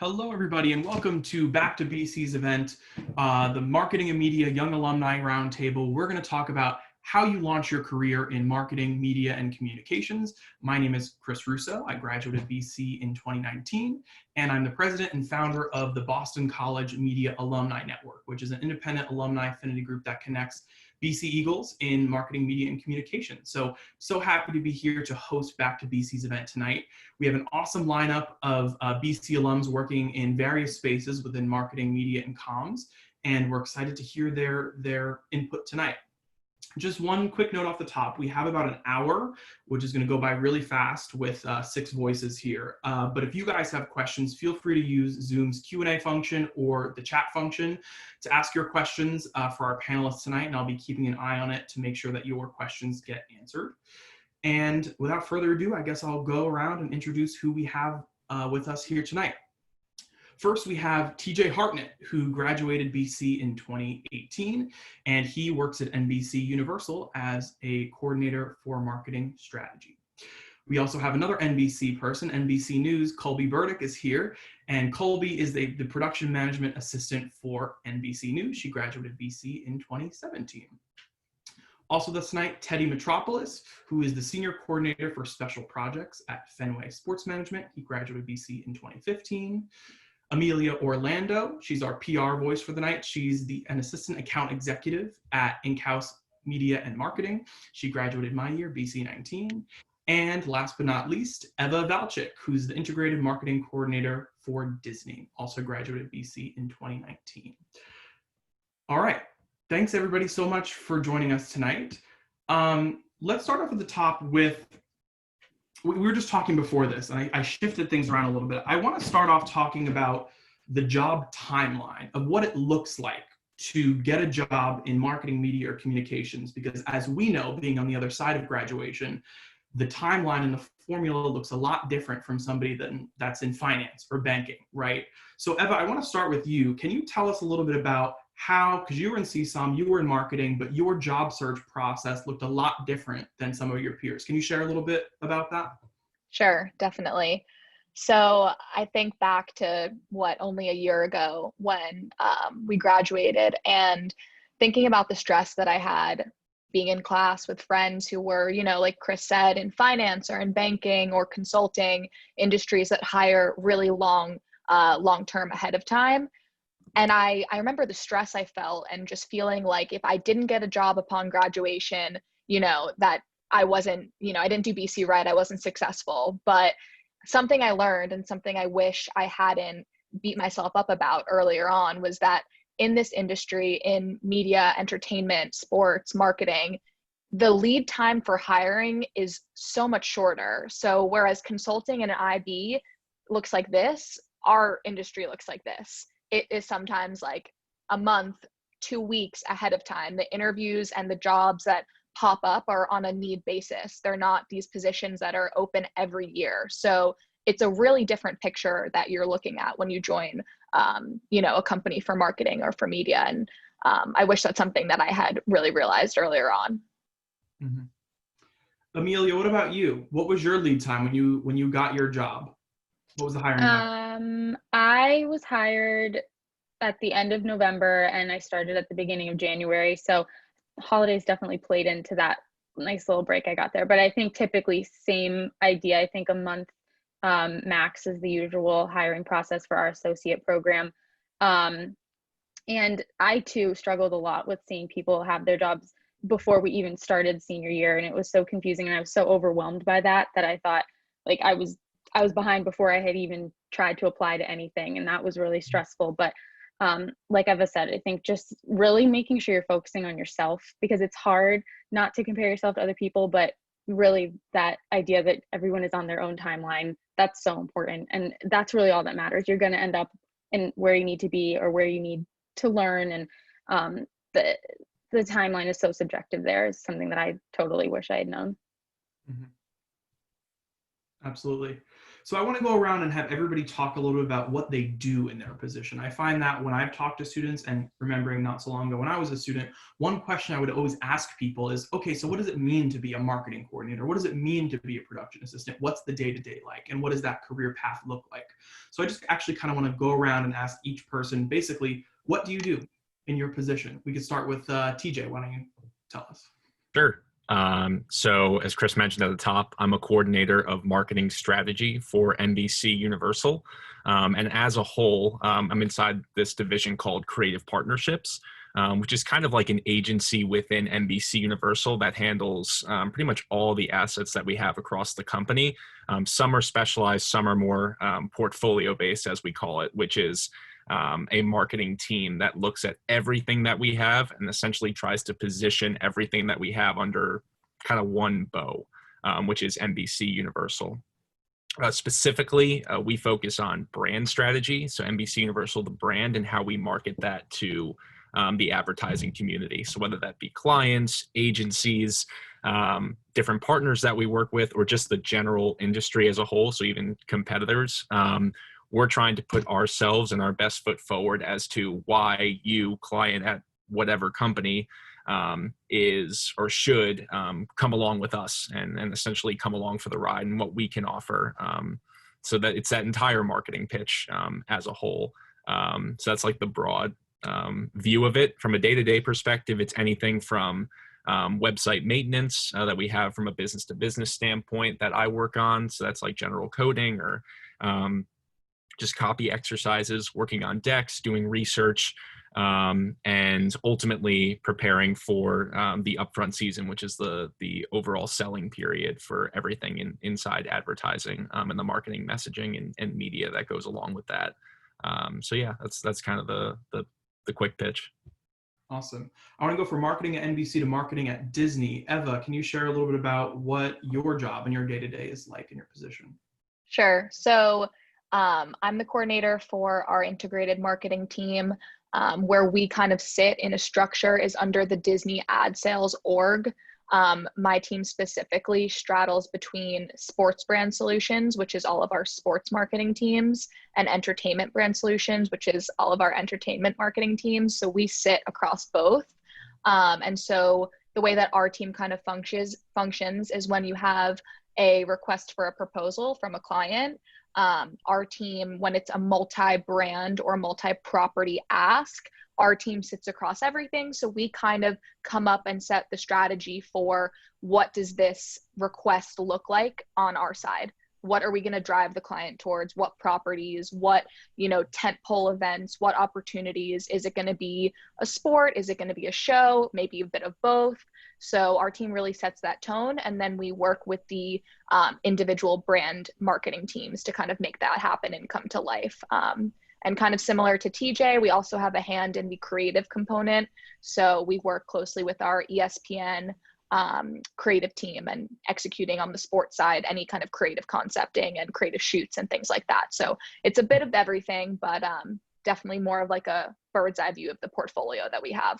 Hello, everybody, and welcome to B2BC's event, the Marketing and Media Young Alumni Roundtable. We're going to talk about how you launch your career in marketing, media, and communications. My name is Chris Russo. I graduated BC in 2019, and I'm the president and founder of the Boston College Media Alumni Network, which is an independent alumni affinity group that connects BC Eagles in marketing, media, and communication. So happy to be here to host B2BC's event tonight. We have an awesome lineup of BC alums working in various spaces within marketing, media, and comms, and we're excited to hear their input tonight. Just one quick note off the top, we have about an hour, which is going to go by really fast with 6 voices here. But if you guys have questions, feel free to use Zoom's Q&A function or the chat function to ask your questions for our panelists tonight, and I'll be keeping an eye on it to make sure that your questions get answered. And without further ado, I guess I'll go around and introduce who we have with us here tonight. First, we have TJ Hartnett, who graduated BC in 2018, and he works at NBC Universal as a coordinator for marketing strategy. We also have another NBC person, NBC News. Colby Burdick is here, and Colby is the production management assistant for NBC News. She graduated BC in 2017. Also this night, Teddy Metropolis, who is the senior coordinator for special projects at Fenway Sports Management. He graduated BC in 2015. Amelia Orlando, she's our PR voice for the night. She's an assistant account executive at Inkhouse Media and Marketing. She graduated my year, BC 19. And last but not least, Eva Valchik, who's the integrated marketing coordinator for Disney, also graduated BC in 2019. All right, thanks everybody so much for joining us tonight. Let's start off at the top with, we were just talking before this, and I shifted things around a little bit. I want to start off talking about the job timeline of what it looks like to get a job in marketing, media, or communications, because as we know, being on the other side of graduation, the timeline and the formula looks a lot different from somebody that's in finance or banking, right? So Eva, I want to start with you. Can you tell us a little bit about how, because you were in CSOM, you were in marketing, but your job search process looked a lot different than some of your peers. Can you share a little bit about that? Sure, definitely. So I think back to only a year ago when we graduated, and thinking about the stress that I had being in class with friends who were, like Chris said, in finance or in banking or consulting, industries that hire really long-term ahead of time. And I remember the stress I felt and just feeling like if I didn't get a job upon graduation, that I wasn't, I didn't do BC right, I wasn't successful. But something I learned and something I wish I hadn't beat myself up about earlier on was that in this industry, in media, entertainment, sports, marketing, the lead time for hiring is so much shorter. So whereas consulting and an IB looks like this, our industry looks like this. It is sometimes like a month, 2 weeks ahead of time. The interviews and the jobs that pop up are on a need basis. They're not these positions that are open every year. So it's a really different picture that you're looking at when you join, a company for marketing or for media. And I wish that's something that I had really realized earlier on. Mm-hmm. Amelia, what about you? What was your lead time when you got your job? What was the hiring time? I was hired at the end of November and I started at the beginning of January. So holidays definitely played into that nice little break I got there. But I think typically same idea. I think a month max is the usual hiring process for our associate program. And I too struggled a lot with seeing people have their jobs before we even started senior year. And it was so confusing. And I was so overwhelmed by that I thought like I was behind before I had even tried to apply to anything. And that was really stressful. But like Eva said, I think just really making sure you're focusing on yourself, because it's hard not to compare yourself to other people, but really that idea that everyone is on their own timeline, that's so important. And that's really all that matters. You're going to end up in where you need to be or where you need to learn. And the timeline is so subjective there. Is something that I totally wish I had known. Mm-hmm. Absolutely. So I want to go around and have everybody talk a little bit about what they do in their position. I find that when I've talked to students, and remembering not so long ago when I was a student, one question I would always ask people is, okay, so what does it mean to be a marketing coordinator? What does it mean to be a production assistant? What's the day-to-day like? And what does that career path look like? So I just actually kind of want to go around and ask each person, basically, what do you do in your position? We could start with TJ. Why don't you tell us? Sure. So as Chris mentioned at the top, I'm a coordinator of marketing strategy for NBC Universal. And as a whole, I'm inside this division called Creative Partnerships, which is kind of like an agency within NBC Universal that handles pretty much all the assets that we have across the company. Some are specialized, some are more portfolio based, as we call it, which is a marketing team that looks at everything that we have and essentially tries to position everything that we have under kind of one bow, which is NBC Universal. Specifically, we focus on brand strategy. So NBC Universal, the brand, and how we market that to the advertising community. So whether that be clients, agencies, different partners that we work with, or just the general industry as a whole, so even competitors, we're trying to put ourselves and our best foot forward as to why you, client at whatever company, is or should come along with us and essentially come along for the ride and what we can offer. So that it's that entire marketing pitch as a whole. So that's like the broad view of it. From a day-to-day perspective, it's anything from website maintenance that we have from a business-to-business standpoint that I work on. So that's like general coding or just copy exercises, working on decks, doing research, and ultimately preparing for the upfront season, which is the overall selling period for everything inside advertising and the marketing messaging and media that goes along with that. So yeah, that's kind of the quick pitch. Awesome. I want to go from marketing at NBC to marketing at Disney. Eva, can you share a little bit about what your job and your day-to-day is like in your position? Sure. So I'm the coordinator for our integrated marketing team, where we kind of sit in a structure is under the Disney ad sales org. My team specifically straddles between sports brand solutions, which is all of our sports marketing teams, and entertainment brand solutions, which is all of our entertainment marketing teams. So we sit across both. And so the way that our team kind of functions is when you have a request for a proposal from a client, our team, when it's a multi-brand or multi-property ask, our team sits across everything. So we kind of come up and set the strategy for what does this request look like on our side? What are we going to drive the client towards? What properties? What, tentpole events? What opportunities? Is it going to be a sport? Is it going to be a show? Maybe a bit of both. So our team really sets that tone, and then we work with the individual brand marketing teams to kind of make that happen and come to life. And kind of similar to TJ, we also have a hand in the creative component. So we work closely with our ESPN creative team and executing on the sports side, any kind of creative concepting and creative shoots and things like that. So it's a bit of everything, but definitely more of like a bird's eye view of the portfolio that we have.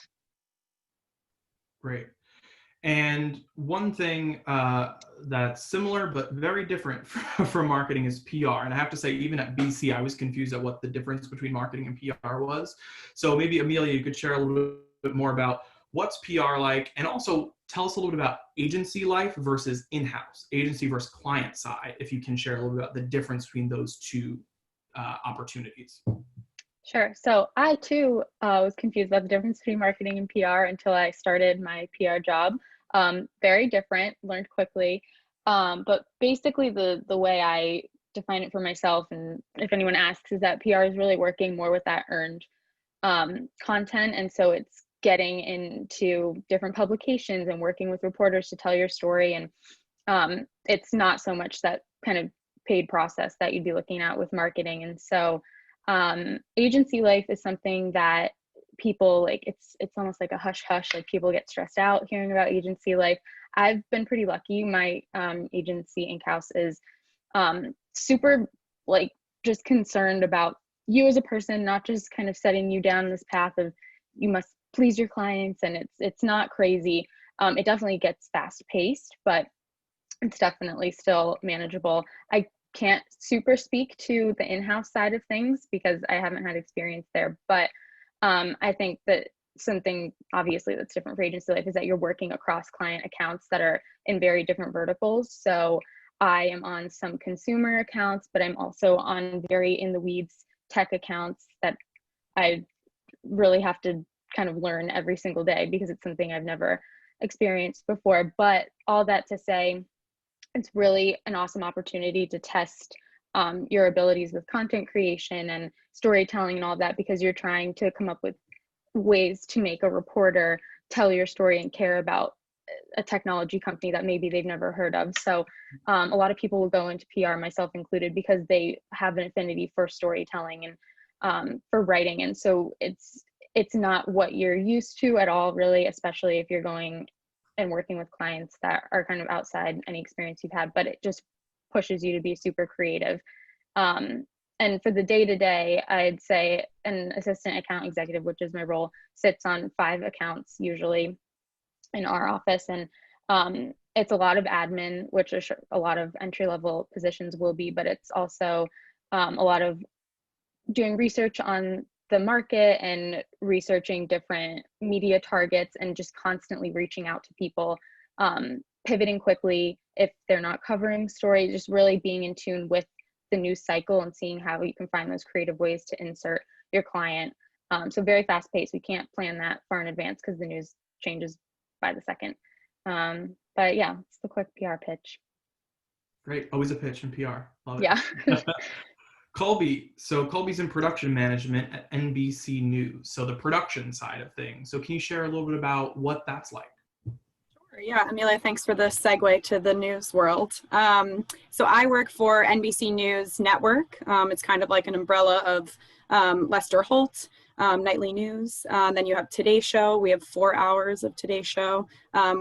Great. And one thing that's similar but very different from marketing is PR. And I have to say, even at BC, I was confused at what the difference between marketing and PR was. So maybe Amelia, you could share a little bit more about what's PR like, and also tell us a little bit about agency life versus in-house, agency versus client side, if you can share a little bit about the difference between those two opportunities. Sure. So I too was confused about the difference between marketing and PR until I started my PR job. Very different, learned quickly. But basically the way I define it for myself, and if anyone asks, is that PR is really working more with that earned content. And so it's getting into different publications and working with reporters to tell your story. And it's not so much that kind of paid process that you'd be looking at with marketing. And so agency life is something that people like, it's almost like a hush hush, like people get stressed out hearing about agency life. I've been pretty lucky. My agency in-house is super like just concerned about you as a person, not just kind of setting you down this path of you must please your clients, and it's not crazy. It definitely gets fast paced, but It's definitely still manageable. I can't super speak to the in-house side of things because I haven't had experience there, but I think that something obviously that's different for agency life is that you're working across client accounts that are in very different verticals. So I am on some consumer accounts, but I'm also on very in the weeds tech accounts that I really have to kind of learn every single day because it's something I've never experienced before. But all that to say, it's really an awesome opportunity to test your abilities with content creation and storytelling and all of that, because you're trying to come up with ways to make a reporter tell your story and care about a technology company that maybe they've never heard of. So a lot of people will go into PR, myself included, because they have an affinity for storytelling and for writing. And so it's not what you're used to at all, really, especially if you're going and working with clients that are kind of outside any experience you've had, but it just pushes you to be super creative. And for the day-to-day, I'd say an assistant account executive, which is my role, sits on 5 accounts usually in our office. And it's a lot of admin, which a lot of entry-level positions will be, but it's also a lot of doing research on the market and researching different media targets and just constantly reaching out to people, pivoting quickly if they're not covering stories, just really being in tune with the news cycle and seeing how you can find those creative ways to insert your client. So very fast paced. We can't plan that far in advance because the news changes by the second. But yeah, it's the quick PR pitch. Great. Always a pitch in PR. Love it. Yeah. Colby, so Colby's in production management at NBC News, so the production side of things. So can you share a little bit about what that's like? Sure, yeah, Amelia, thanks for the segue to the news world. So I work for NBC News Network. It's kind of like an umbrella of Lester Holt, nightly news. Then you have Today Show. We have 4 hours of Today Show.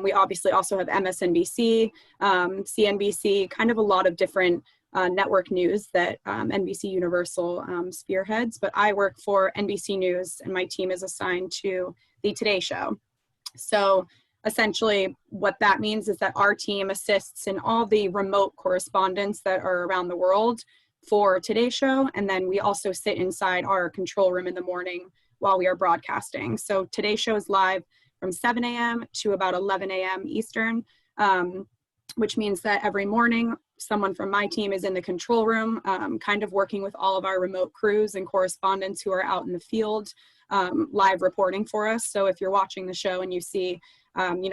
We obviously also have MSNBC, CNBC, kind of a lot of different network news that NBC Universal spearheads, but I work for NBC News and my team is assigned to the Today Show. So essentially what that means is that our team assists in all the remote correspondents that are around the world for Today Show, and then we also sit inside our control room in the morning while we are broadcasting. So Today Show is live from 7 a.m. to about 11 a.m. Eastern, which means that every morning someone from my team is in the control room, kind of working with all of our remote crews and correspondents who are out in the field, live reporting for us. So if you're watching the show and you see,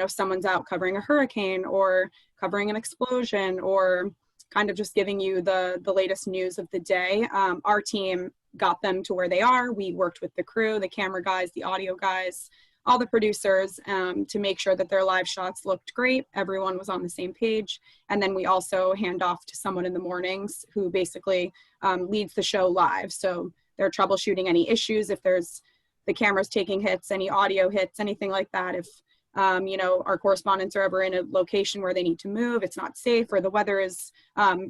someone's out covering a hurricane or covering an explosion or kind of just giving you the latest news of the day, our team got them to where they are. We worked with the crew, the camera guys, the audio guys, all the producers to make sure that their live shots looked great. Everyone was on the same page. And then we also hand off to someone in the mornings who basically leads the show live. So they're troubleshooting any issues, if there's the cameras taking hits, any audio hits, anything like that. If, our correspondents are ever in a location where they need to move, it's not safe, or the weather is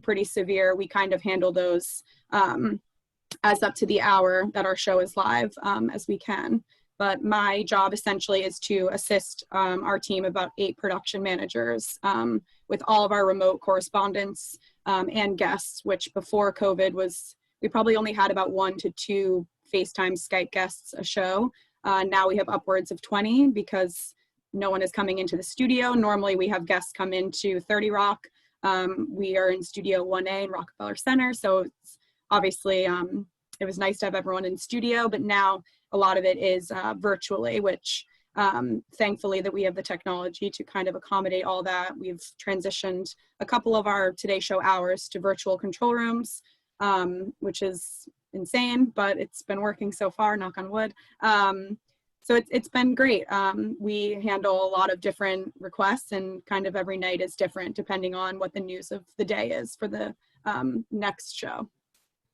pretty severe, we kind of handle those as up to the hour that our show is live as we can. But my job essentially is to assist our team, about 8 production managers, with all of our remote correspondents and guests, which before COVID we probably only had about 1 to 2 FaceTime Skype guests a show. Now we have upwards of 20 because no one is coming into the studio. Normally we have guests come into 30 Rock. We are in Studio 1A in Rockefeller Center. So it's obviously, it was nice to have everyone in studio, but now a lot of it is virtually, which thankfully that we have the technology to kind of accommodate all that. We've transitioned a couple of our Today Show hours to virtual control rooms, which is insane, but it's been working so far, knock on wood. So it's been great. We handle a lot of different requests, and kind of every night is different depending on what the news of the day is for the next show.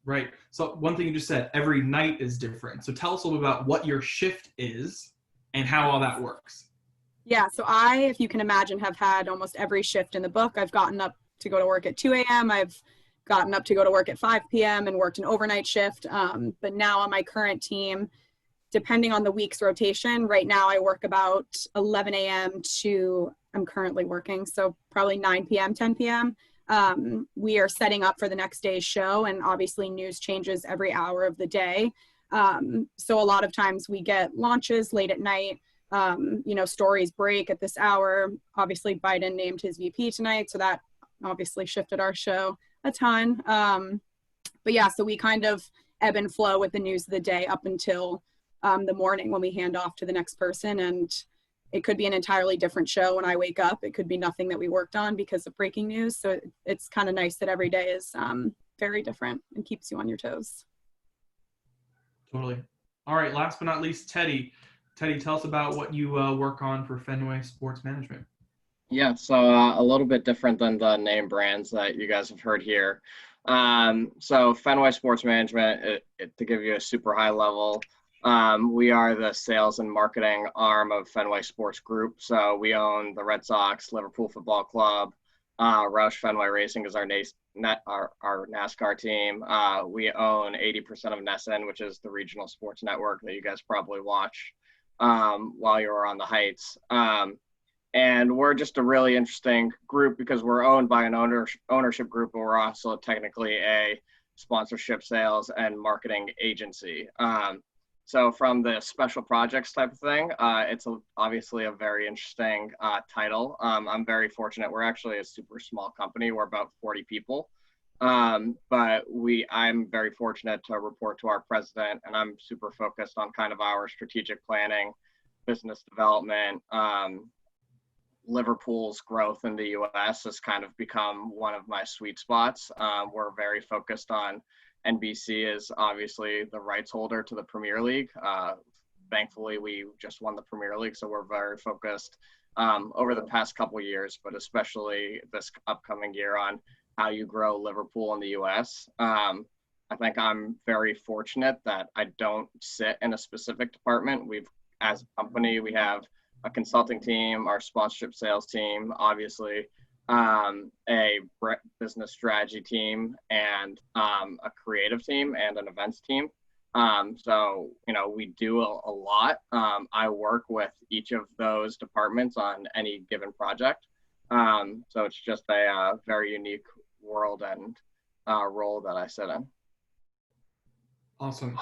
Right. So one thing you just said, every night is different. So tell us a little bit about what your shift is and how all that works. Yeah, so I, if you can imagine, have had almost every shift in the book. I've gotten up to go to work at 2 a.m. I've gotten up to go to work at 5 p.m. and worked an overnight shift. But now on my current team, depending on the week's rotation, right now I work about 11 a.m. to I'm currently working. So probably 9 p.m., 10 p.m. We are setting up for the next day's show, and obviously news changes every hour of the day. So a lot of times we get launches late at night. Stories break at this hour. Obviously Biden named his VP tonight, so that obviously shifted our show a ton. But yeah, so we kind of ebb and flow with the news of the day up until the morning when we hand off to the next person. And it could be an entirely different show when I wake up. It could be nothing that we worked on because of breaking news. So it's kind of nice that every day is very different and keeps you on your toes. Totally. All right, last but not least, Teddy. Teddy, tell us about what you work on for Fenway Sports Management. Yeah, so a little bit different than the name brands that you guys have heard here. So Fenway Sports Management, to give you a super high level, we are the sales and marketing arm of Fenway Sports Group. So we own the Red Sox, Liverpool Football Club, Roush Fenway Racing is our NASCAR team. We own 80% of NESN, which is the regional sports network that you guys probably watch while you were on the Heights. And we're just a really interesting group because we're owned by an ownership group, but we're also technically a sponsorship, sales, and marketing agency. So from the special projects type of thing, it's obviously a very interesting title. I'm very fortunate. We're actually a super small company. We're about 40 people. But I'm very fortunate to report to our president, and I'm super focused on kind of our strategic planning, business development. Liverpool's growth in the US has kind of become one of my sweet spots. We're very focused on NBC is obviously the rights holder to the Premier League. Thankfully, we just won the Premier League, so we're very focused over the past couple of years, but especially this upcoming year on how you grow Liverpool in the US. I think I'm very fortunate that I don't sit in a specific department. As a company, we have a consulting team, our sponsorship sales team, obviously, a business strategy team, and a creative team and an events team. So, we do a lot. I work with each of those departments on any given project. So it's just a very unique world and role that I sit in. Awesome.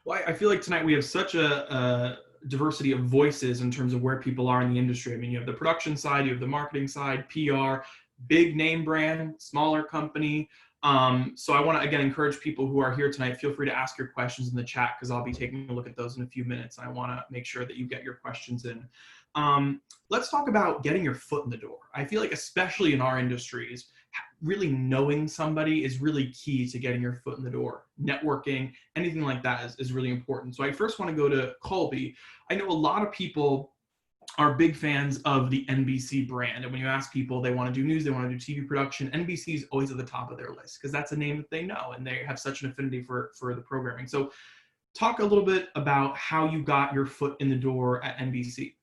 Well, I feel like tonight we have such a diversity of voices in terms of where people are in the industry. I mean, you have the production side, you have the marketing side, PR, big name brand, smaller company. So I want to, again, encourage people who are here tonight, feel free to ask your questions in the chat because I'll be taking a look at those in a few minutes. And I want to make sure that you get your questions in. Let's talk about getting your foot in the door. I feel like, especially in our industries, really knowing somebody is really key to getting your foot in the door. Networking, anything like that is really important. So I first want to go to Colby. I know a lot of people are big fans of the NBC brand. And when you ask people, they want to do news, they want to do TV production, NBC is always at the top of their list because that's a name that they know and they have such an affinity for the programming. So talk a little bit about how you got your foot in the door at NBC.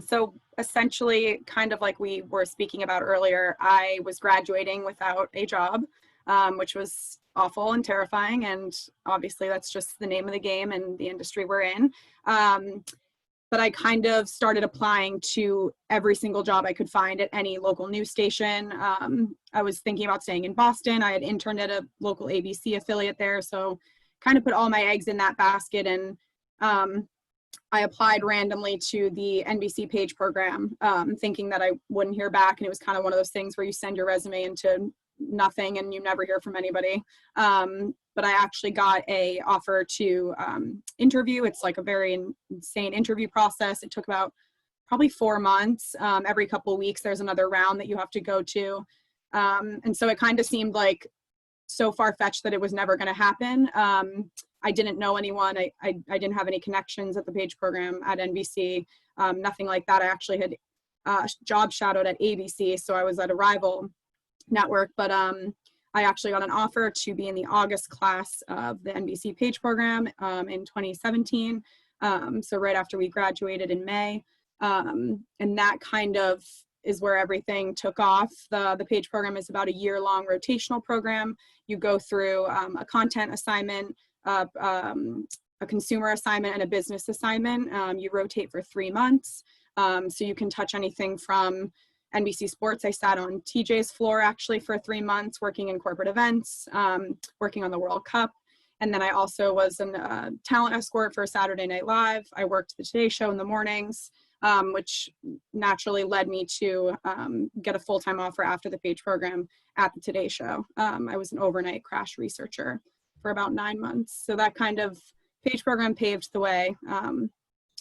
So essentially, kind of like we were speaking about earlier, I was graduating without a job, which was awful and terrifying. And obviously that's just the name of the game and the industry we're in. But I kind of started applying to every single job I could find at any local news station. I was thinking about staying in Boston. I had interned at a local ABC affiliate there. So kind of put all my eggs in that basket. And I applied randomly to the NBC page program, thinking that I wouldn't hear back. And it was kind of one of those things where you send your resume into nothing and you never hear from anybody. But I actually got a offer to interview. It's like a very insane interview process. It took about probably 4 months. Every couple of weeks, there's another round that you have to go to. And so it kind of seemed like so far-fetched that it was never going to happen. I didn't know anyone. I didn't have any connections at the page program at NBC, nothing like that. I actually had job shadowed at ABC, so I was at a rival network, but I actually got an offer to be in the August class of the NBC page program in 2017, so right after we graduated in May, and that kind of is where everything took off. The page program is about a year-long rotational program. You go through a content assignment, a consumer assignment, and a business assignment. You rotate for 3 months. So you can touch anything from NBC Sports. I sat on TJ's floor actually for 3 months, working in corporate events, working on the World Cup. And then I also was a talent escort for Saturday Night Live. I worked the Today Show in the mornings, which naturally led me to get a full-time offer after the Page program at the Today Show. I was an overnight crash researcher for about 9 months. So that kind of Page program paved the way,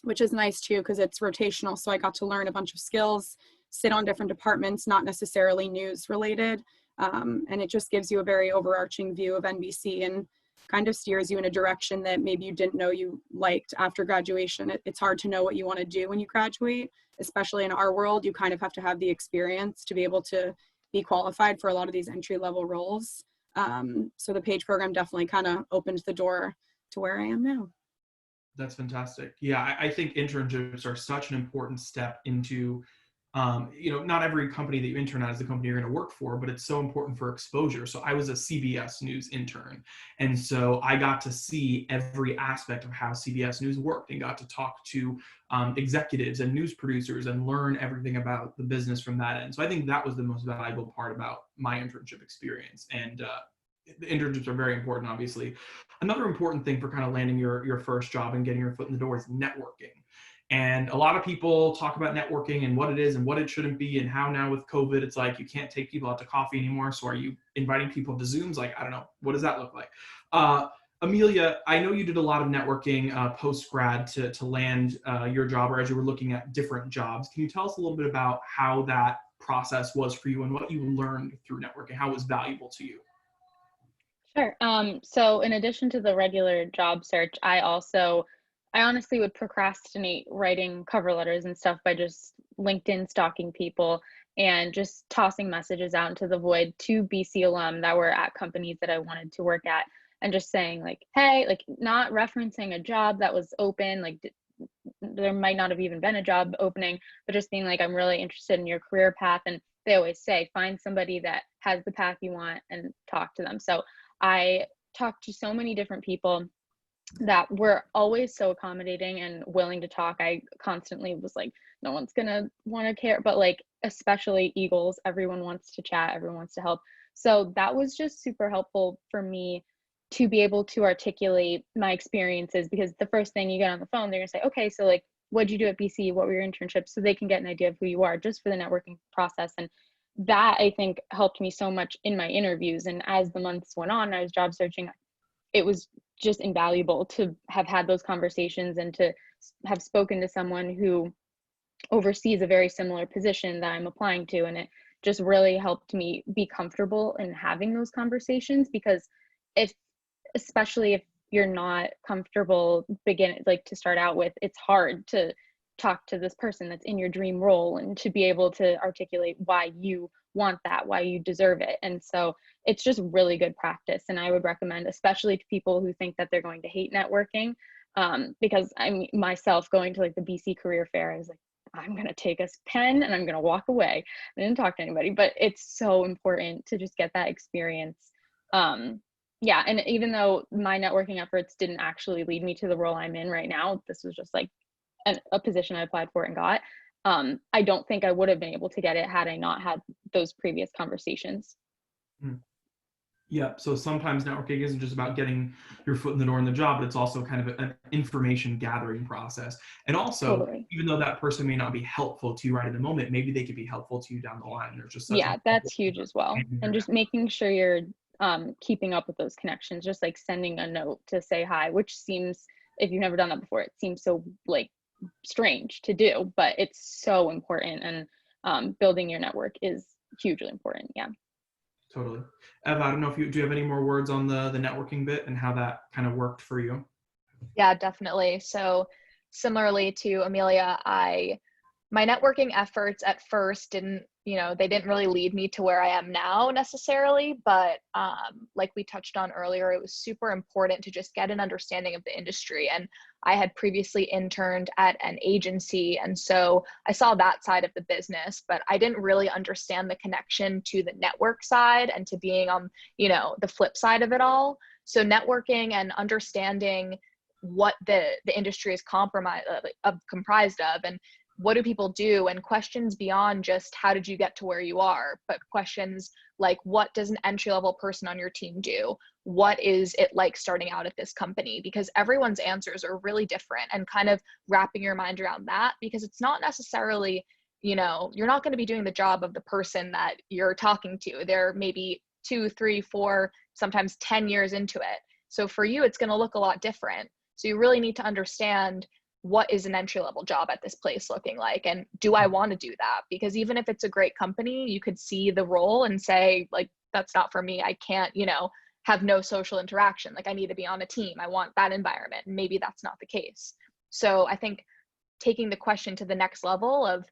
which is nice too, because it's rotational. So I got to learn a bunch of skills, sit on different departments, not necessarily news related. And it just gives you a very overarching view of NBC and kind of steers you in a direction that maybe you didn't know you liked after graduation. It's hard to know what you want to do when you graduate, especially in our world. You kind of have to have the experience to be able to be qualified for a lot of these entry-level roles. So the Page program definitely kind of opened the door to where I am now. That's fantastic. Yeah, I think internships are such an important step into, not every company that you intern at is the company you're going to work for, but it's so important for exposure. So I was a CBS News intern. And so I got to see every aspect of how CBS News worked and got to talk to executives and news producers and learn everything about the business from that end. So I think that was the most valuable part about my internship experience. And the internships are very important, obviously. Another important thing for kind of landing your first job and getting your foot in the door is networking. And a lot of people talk about networking and what it is and what it shouldn't be, and how now with COVID, it's like you can't take people out to coffee anymore. So are you inviting people to Zooms? Like, I don't know. What does that look like? Amelia, I know you did a lot of networking post-grad to land your job, or as you were looking at different jobs. Can you tell us a little bit about how that process was for you and what you learned through networking, how it was valuable to you? Sure. So in addition to the regular job search, I honestly would procrastinate writing cover letters and stuff by just LinkedIn stalking people and just tossing messages out into the void to BC alum that were at companies that I wanted to work at, and just saying like, hey, like not referencing a job that was open, like there might not have even been a job opening, but just being like, I'm really interested in your career path. And they always say, find somebody that has the path you want and talk to them. So I talked to so many different people that were always so accommodating and willing to talk. I constantly was like, no one's gonna want to care, but like especially Eagles, everyone wants to chat, everyone wants to help. So that was just super helpful for me to be able to articulate my experiences, because the first thing you get on the phone, they're gonna say, okay, so like, what'd you do at BC? What were your internships? So they can get an idea of who you are just for the networking process. And that I think helped me so much in my interviews. And as the months went on, I was job searching, it was just invaluable to have had those conversations and to have spoken to someone who oversees a very similar position that I'm applying to. And it just really helped me be comfortable in having those conversations, because especially if you're not comfortable to start out with, it's hard to talk to this person that's in your dream role and to be able to articulate why you want that, why you deserve it. And so it's just really good practice. And I would recommend, especially to people who think that they're going to hate networking, because I'm myself going to like the BC Career Fair, I was like, I'm going to take a pen and I'm going to walk away. I didn't talk to anybody, but it's so important to just get that experience. Yeah. And even though my networking efforts didn't actually lead me to the role I'm in right now, this was just like a position I applied for and got. I don't think I would have been able to get it had I not had those previous conversations. Yeah, so sometimes networking isn't just about getting your foot in the door in the job, but it's also kind of an information gathering process. And also, Totally. even though that person may not be helpful to you right in the moment, maybe they could be helpful to you down the line. There's just such that's huge as well. And just making sure you're keeping up with those connections, just like sending a note to say hi, which seems, if you've never done that before, it seems so like strange to do, but it's so important. And building your network is hugely important. Yeah. Totally. Eva, I don't know if do you have any more words on the networking bit and how that kind of worked for you? Yeah, definitely. So similarly to Amelia, my networking efforts at first didn't really lead me to where I am now necessarily, but like we touched on earlier, it was super important to just get an understanding of the industry. And I had previously interned at an agency, and so I saw that side of the business, but I didn't really understand the connection to the network side and to being on, the flip side of it all. So networking and understanding what the industry is comprised of, and what do people do, and questions beyond just how did you get to where you are, but questions like, what does an entry-level person on your team do? What is it like starting out at this company? Because everyone's answers are really different, and kind of wrapping your mind around that, because it's not necessarily, you're not going to be doing the job of the person that you're talking to. They're maybe 2, 3, 4, sometimes 10 years into it. So for you, it's going to look a lot different. So you really need to understand, what is an entry-level job at this place looking like? And do I want to do that? Because even if it's a great company, you could see the role and say, like, that's not for me. I can't, have no social interaction. Like, I need to be on a team. I want that environment. And maybe that's not the case. So I think taking the question to the next level of,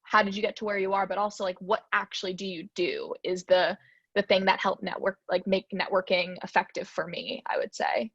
how did you get to where you are? But also, like, what actually do you do is the thing that helped make networking effective for me, I would say.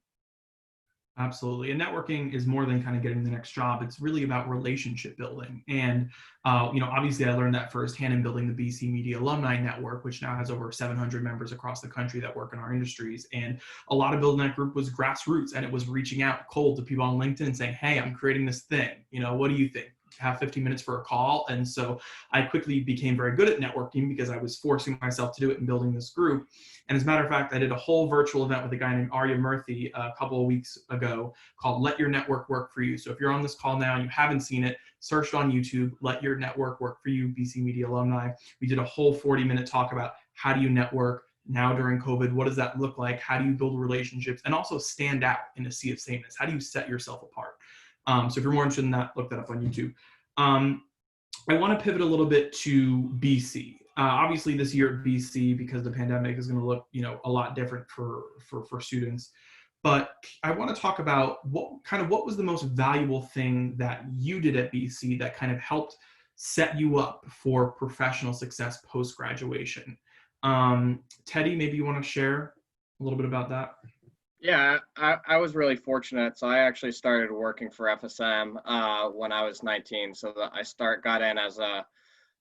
Absolutely. And networking is more than kind of getting the next job. It's really about relationship building. And, obviously I learned that firsthand in building the BC Media Alumni Network, which now has over 700 members across the country that work in our industries. And a lot of building that group was grassroots, and it was reaching out cold to people on LinkedIn saying, hey, I'm creating this thing. What do you think? Have 15 minutes for a call. And so I quickly became very good at networking because I was forcing myself to do it and building this group. And as a matter of fact, I did a whole virtual event with a guy named Arya Murthy a couple of weeks ago called Let Your Network Work For You. So if you're on this call now and you haven't seen it, search it on YouTube, Let Your Network Work For You, BC Media Alumni. We did a whole 40-minute talk about how do you network now during COVID? What does that look like? How do you build relationships and also stand out in a sea of sameness? How do you set yourself apart? So if you're more interested in that, look that up on YouTube. I want to pivot a little bit to BC. Obviously this year at BC, because the pandemic is going to look, a lot different for students. But I want to talk about what was the most valuable thing that you did at BC that kind of helped set you up for professional success post-graduation. Teddy, maybe you want to share a little bit about that? Yeah, I was really fortunate. So I actually started working for FSM when I was 19. So got in as a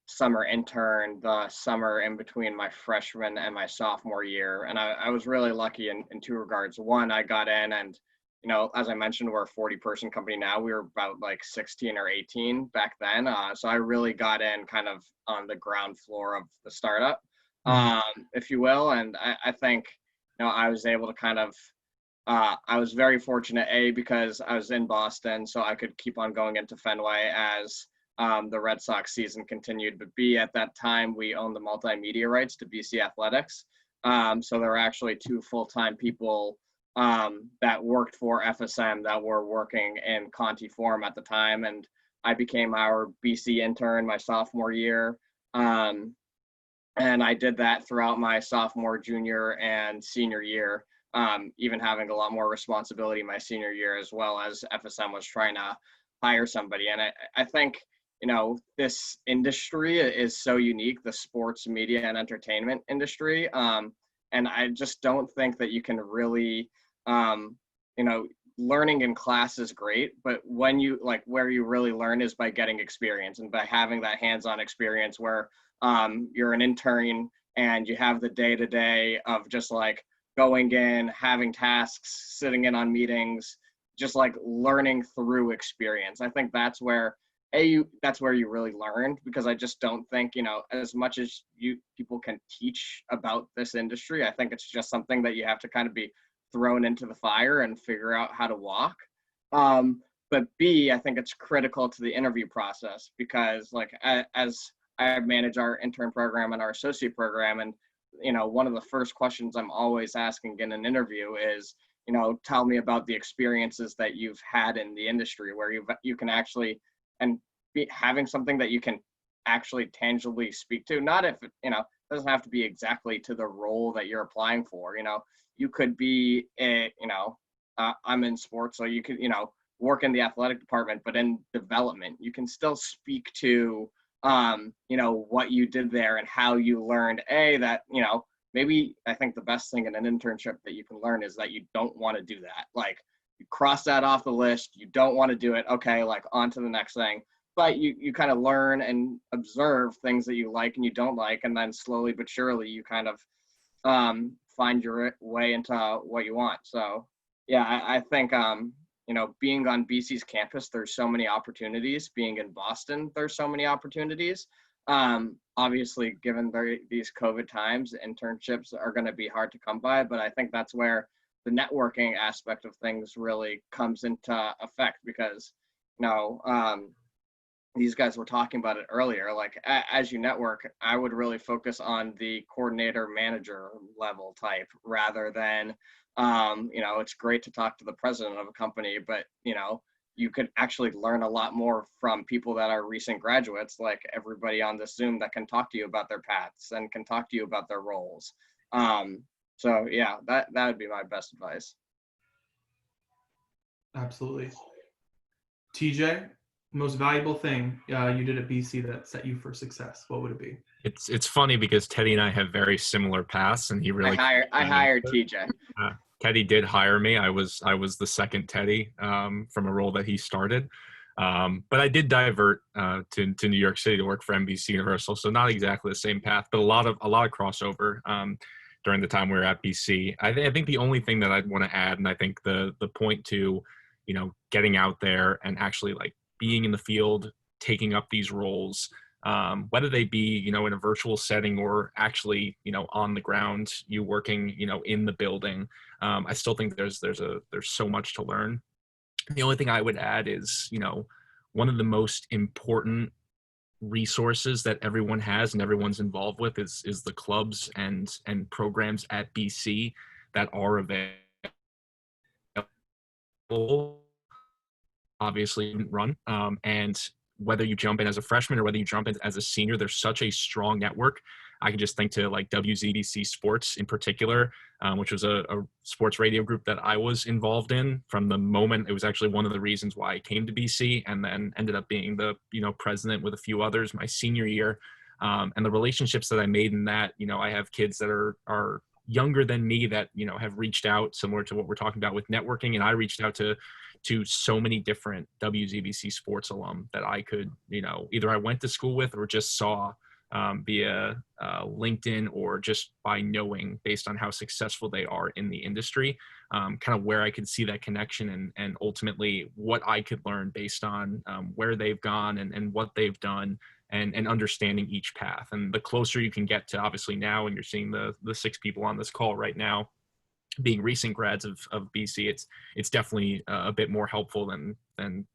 summer intern the summer in between my freshman and my sophomore year. And I was really lucky in two regards. One, I got in and, as I mentioned, we're a 40-person company now. We were about like 16 or 18 back then. So I really got in kind of on the ground floor of the startup, if you will. And I think, I was able to kind of, I was very fortunate, A, because I was in Boston, so I could keep on going into Fenway as the Red Sox season continued. But B, at that time, we owned the multimedia rights to BC Athletics. So there were actually 2 full-time people that worked for FSM that were working in Conti Forum at the time. And I became our BC intern my sophomore year. And I did that throughout my sophomore, junior, and senior year. Even having a lot more responsibility my senior year, as well as FSM was trying to hire somebody. And I think, this industry is so unique, the sports, media, and entertainment industry. And I just don't think that you can really, learning in class is great, but where you really learn is by getting experience and by having that hands-on experience where you're an intern and you have the day-to-day of just like going in, having tasks, sitting in on meetings, just like learning through experience. I think that's where you really learn, because I just don't think, as much as people can teach about this industry, I think it's just something that you have to kind of be thrown into the fire and figure out how to walk. But B, I think it's critical to the interview process, because as I manage our intern program and our associate program, and one of the first questions I'm always asking in an interview is, tell me about the experiences that you've had in the industry where you can actually, and be having something that you can actually tangibly speak to. Not if, it doesn't have to be exactly to the role that you're applying for. You could be I'm in sports, so you could, work in the athletic department, but in development, you can still speak to what you did there and how you learned that, maybe I think the best thing in an internship that you can learn is that you don't want to do that. Like, you cross that off the list, you don't want to do it. Okay, like on to the next thing. But you kind of learn and observe things that you like and you don't like. And then slowly but surely you kind of find your way into what you want. So yeah, I think being on BC's campus, there's so many opportunities. Being in Boston, there's so many opportunities. Obviously, given these COVID times, internships are going to be hard to come by, but I think that's where the networking aspect of things really comes into effect, because, these guys were talking about it earlier. Like, as you network, I would really focus on the coordinator manager level type rather than, it's great to talk to the president of a company, but, you could actually learn a lot more from people that are recent graduates, like everybody on this Zoom, that can talk to you about their paths and can talk to you about their roles. So yeah, that would be my best advice. Absolutely. TJ, most valuable thing you did at BC that set you for success, what would it be? It's funny because Teddy and I have very similar paths, and he really I hired TJ. Teddy did hire me. I was the second Teddy from a role that he started. But I did divert to New York City to work for NBC Universal, so not exactly the same path, but a lot of crossover during the time we were at BC. I think the only thing that I'd want to add, and I think the point to, getting out there and actually like being in the field, taking up these roles, whether they be, in a virtual setting or actually, on the ground, you working, in the building. I still think there's so much to learn. The only thing I would add is, one of the most important resources that everyone has and everyone's involved with is the clubs and programs at BC that are available. Obviously run, and whether you jump in as a freshman or whether you jump in as a senior, there's such a strong network. I can just think to like WZBC Sports in particular, which was a sports radio group that I was involved in from the moment. It was actually one of the reasons why I came to BC, and then ended up being the president with a few others my senior year. And the relationships that I made in that, I have kids that are younger than me that have reached out, similar to what we're talking about with networking, and I reached out to so many different WZBC Sports alum that I could, either I went to school with or just saw via LinkedIn, or just by knowing based on how successful they are in the industry, kind of where I could see that connection and ultimately what I could learn based on where they've gone and what they've done, and understanding each path. And the closer you can get to, obviously now, and you're seeing the 6 people on this call right now being recent grads of BC, it's definitely a bit more helpful than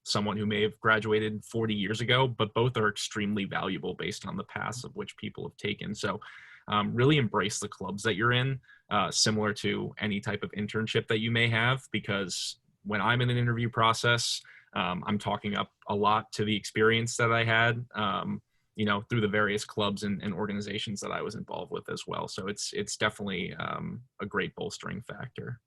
someone who may have graduated 40 years ago, but both are extremely valuable based on the paths of which people have taken. So really embrace the clubs that you're in, similar to any type of internship that you may have, because when I'm in an interview process, I'm talking up a lot to the experience that I had, through the various clubs and organizations that I was involved with as well. So it's definitely a great bolstering factor.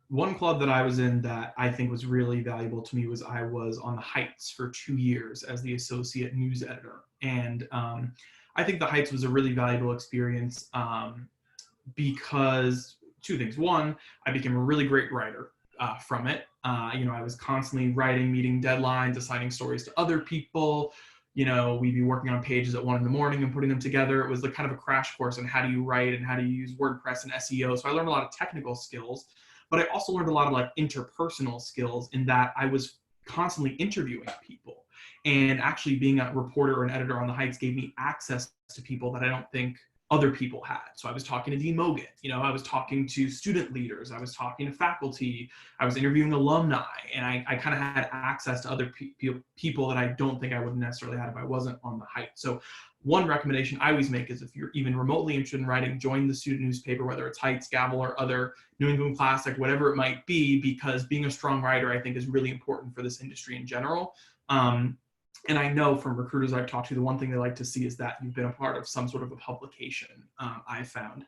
One club that I was in that I think was really valuable to me was I was on the Heights for 2 years as the associate news editor. And I think the Heights was a really valuable experience because 2 things. One, I became a really great writer from it. I was constantly writing, meeting deadlines, assigning stories to other people. We'd be working on pages at 1 a.m. and putting them together. It was like kind of a crash course on how do you write and how do you use WordPress and SEO. So I learned a lot of technical skills, but I also learned a lot of like interpersonal skills in that I was constantly interviewing people. And actually being a reporter or an editor on the Heights gave me access to people that I don't think other people had. So I was talking to Dean Mogan, I was talking to student leaders, I was talking to faculty, I was interviewing alumni, and I kind of had access to other people that I don't think I would necessarily have if I wasn't on the Heights. So one recommendation I always make is if you're even remotely interested in writing, join the student newspaper, whether it's Heights, Gavel, or other New England Classic, whatever it might be, because being a strong writer, I think, is really important for this industry in general. And I know from recruiters I've talked to, the one thing they like to see is that you've been a part of some sort of a publication, I found.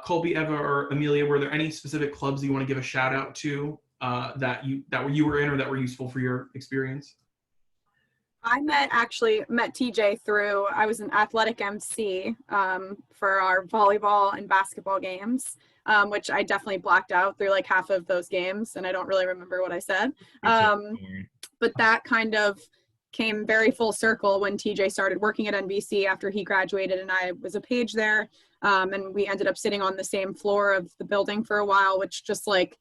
Colby, Eva, or Amelia, were there any specific clubs you want to give a shout out to that you were in or that were useful for your experience? I met TJ through, I was an athletic MC for our volleyball and basketball games, which I definitely blacked out through like half of those games, and I don't really remember what I said. But that kind of came very full circle when TJ started working at NBC after he graduated, and I was a page there. And we ended up sitting on the same floor of the building for a while, which just like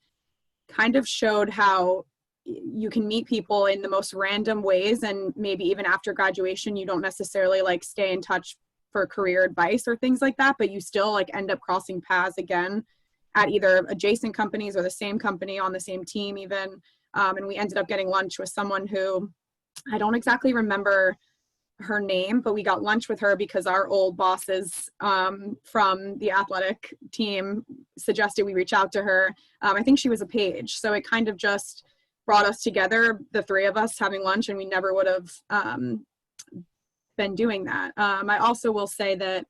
kind of showed how you can meet people in the most random ways, and maybe even after graduation you don't necessarily like stay in touch for career advice or things like that, but you still like end up crossing paths again at either adjacent companies or the same company on the same team even. And we ended up getting lunch with someone who I don't exactly remember her name, but we got lunch with her because our old bosses from the athletic team suggested we reach out to her. I think she was a page. So it kind of just brought us together, the three of us having lunch, and we never would have been doing that. I also will say that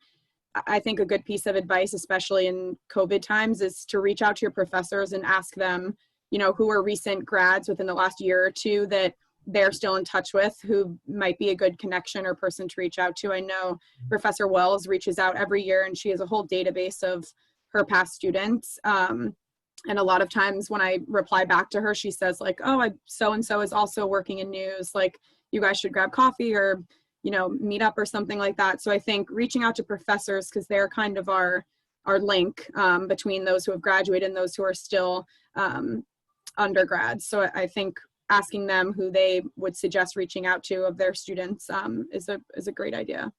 I think a good piece of advice, especially in COVID times, is to reach out to your professors and ask them, you know, who are recent grads within the last year or two that they're still in touch with, who might be a good connection or person to reach out to. I know Professor Wells reaches out every year, and she has a whole database of her past students. And a lot of times when I reply back to her, she says like, oh, so-and-so is also working in news. Like, you guys should grab coffee or, you know, meet up or something like that. So I think reaching out to professors, because they're kind of our link between those who have graduated and those who are still undergrads. So I think asking them who they would suggest reaching out to of their students is a great idea.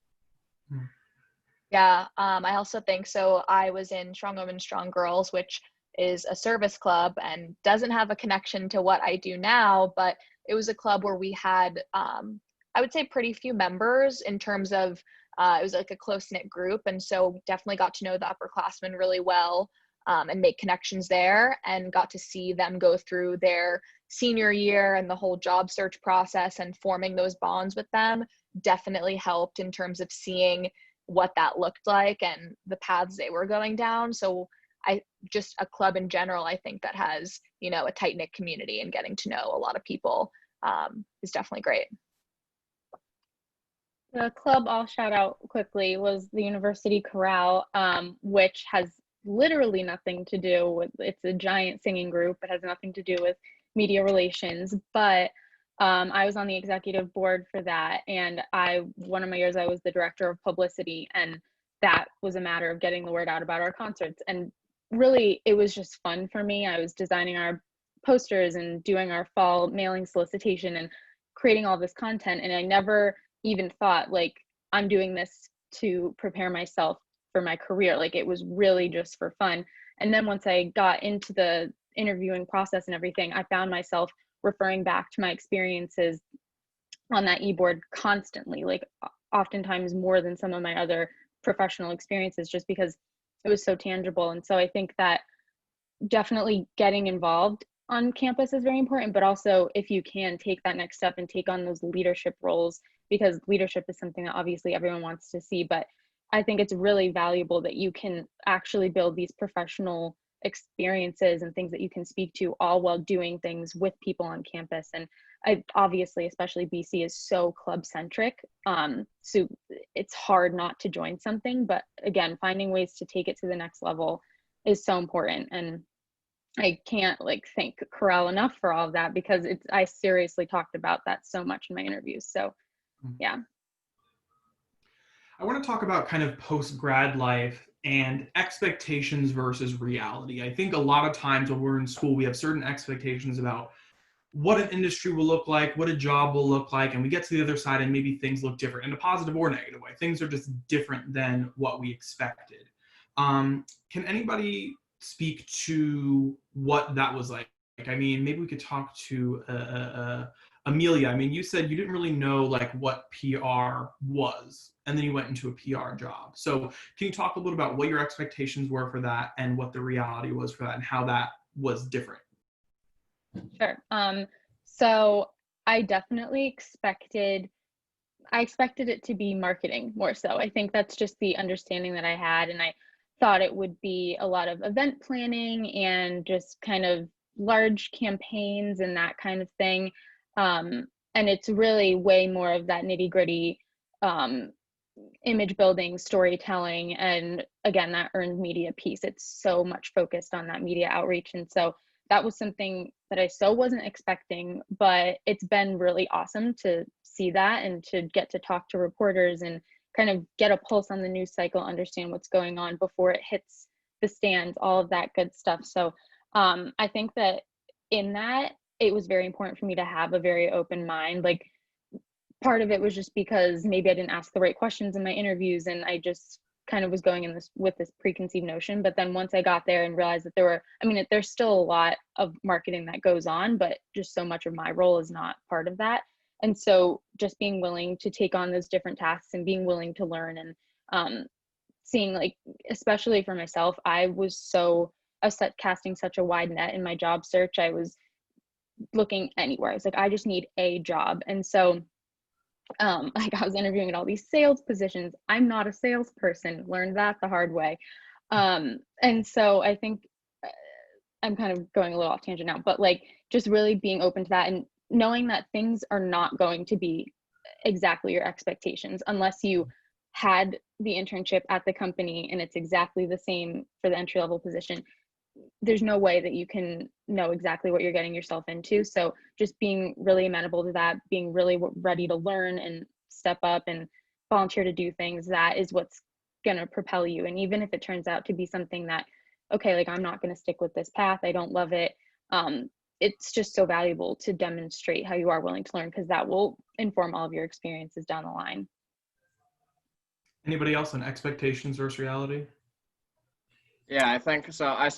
Yeah, I also think so. I was in Strong Women, Strong Girls, which is a service club and doesn't have a connection to what I do now, but it was a club where we had, I would say, pretty few members in terms of, it was like a close-knit group. And so definitely got to know the upperclassmen really well and make connections there, and got to see them go through their senior year and the whole job search process, and forming those bonds with them definitely helped in terms of seeing what that looked like and the paths they were going down. So just a club in general, I think that has, you know, a tight knit community and getting to know a lot of people is definitely great. The club I'll shout out quickly was the University Chorale, which has literally nothing to do with, it's a giant singing group. It has nothing to do with media relations, but I was on the executive board for that. And one of my years, I was the director of publicity, and that was a matter of getting the word out about our concerts. And really, it was just fun for me. I was designing our posters and doing our fall mailing solicitation and creating all this content. And I never even thought like, I'm doing this to prepare myself for my career. Like, it was really just for fun. And then once I got into the interviewing process and everything, I found myself referring back to my experiences on that e-board constantly, like oftentimes more than some of my other professional experiences, just because it was so tangible. And so I think that definitely getting involved on campus is very important, but also if you can take that next step and take on those leadership roles, because leadership is something that obviously everyone wants to see, but I think it's really valuable that you can actually build these professional experiences and things that you can speak to, all while doing things with people on campus. And obviously, especially BC is so club centric, so it's hard not to join something, but again, finding ways to take it to the next level is so important. And I can't like thank Chorale enough for all of that, because I seriously talked about that so much in my interviews. So yeah. I want to talk about kind of post-grad life and expectations versus reality. I think a lot of times when we're in school, we have certain expectations about what an industry will look like, what a job will look like, and we get to the other side and maybe things look different in a positive or negative way. Things are just different than what we expected. Can anybody speak to what that was like? I mean, maybe we could talk to Amelia. I mean, you said you didn't really know like what PR was, and then you went into a PR job. So can you talk a little about what your expectations were for that and what the reality was for that and how that was different? Sure. So I definitely expected it to be marketing more so. I think that's just the understanding that I had. And I thought it would be a lot of event planning and just kind of large campaigns and that kind of thing. And it's really way more of that nitty gritty image building, storytelling, and again, that earned media piece. It's so much focused on that media outreach. And so that was something that I so wasn't expecting, but it's been really awesome to see that and to get to talk to reporters and kind of get a pulse on the news cycle, understand what's going on before it hits the stands, all of that good stuff. So I think that in that, it was very important for me to have a very open mind. Like, part of it was just because maybe I didn't ask the right questions in my interviews, and I just kind of was going in this with this preconceived notion. But then once I got there and realized that there's still a lot of marketing that goes on, but just so much of my role is not part of that. And so just being willing to take on those different tasks and being willing to learn, and seeing, like, especially for myself, I was casting such a wide net in my job search. I was looking anywhere. I was like, I just need a job. And so like, I was interviewing at all these sales positions. I'm not a salesperson, learned that the hard way. And so I think I'm kind of going a little off tangent now, but like, just really being open to that and knowing that things are not going to be exactly your expectations unless you had the internship at the company and it's exactly the same for the entry level position. There's no way that you can know exactly what you're getting yourself into. So just being really amenable to that, being really ready to learn and step up and volunteer to do things, that is what's going to propel you. And even if it turns out to be something that, okay, like, I'm not going to stick with this path, I don't love it, it's just so valuable to demonstrate how you are willing to learn, because that will inform all of your experiences down the line. Anybody else on expectations versus reality? Yeah, I think so. I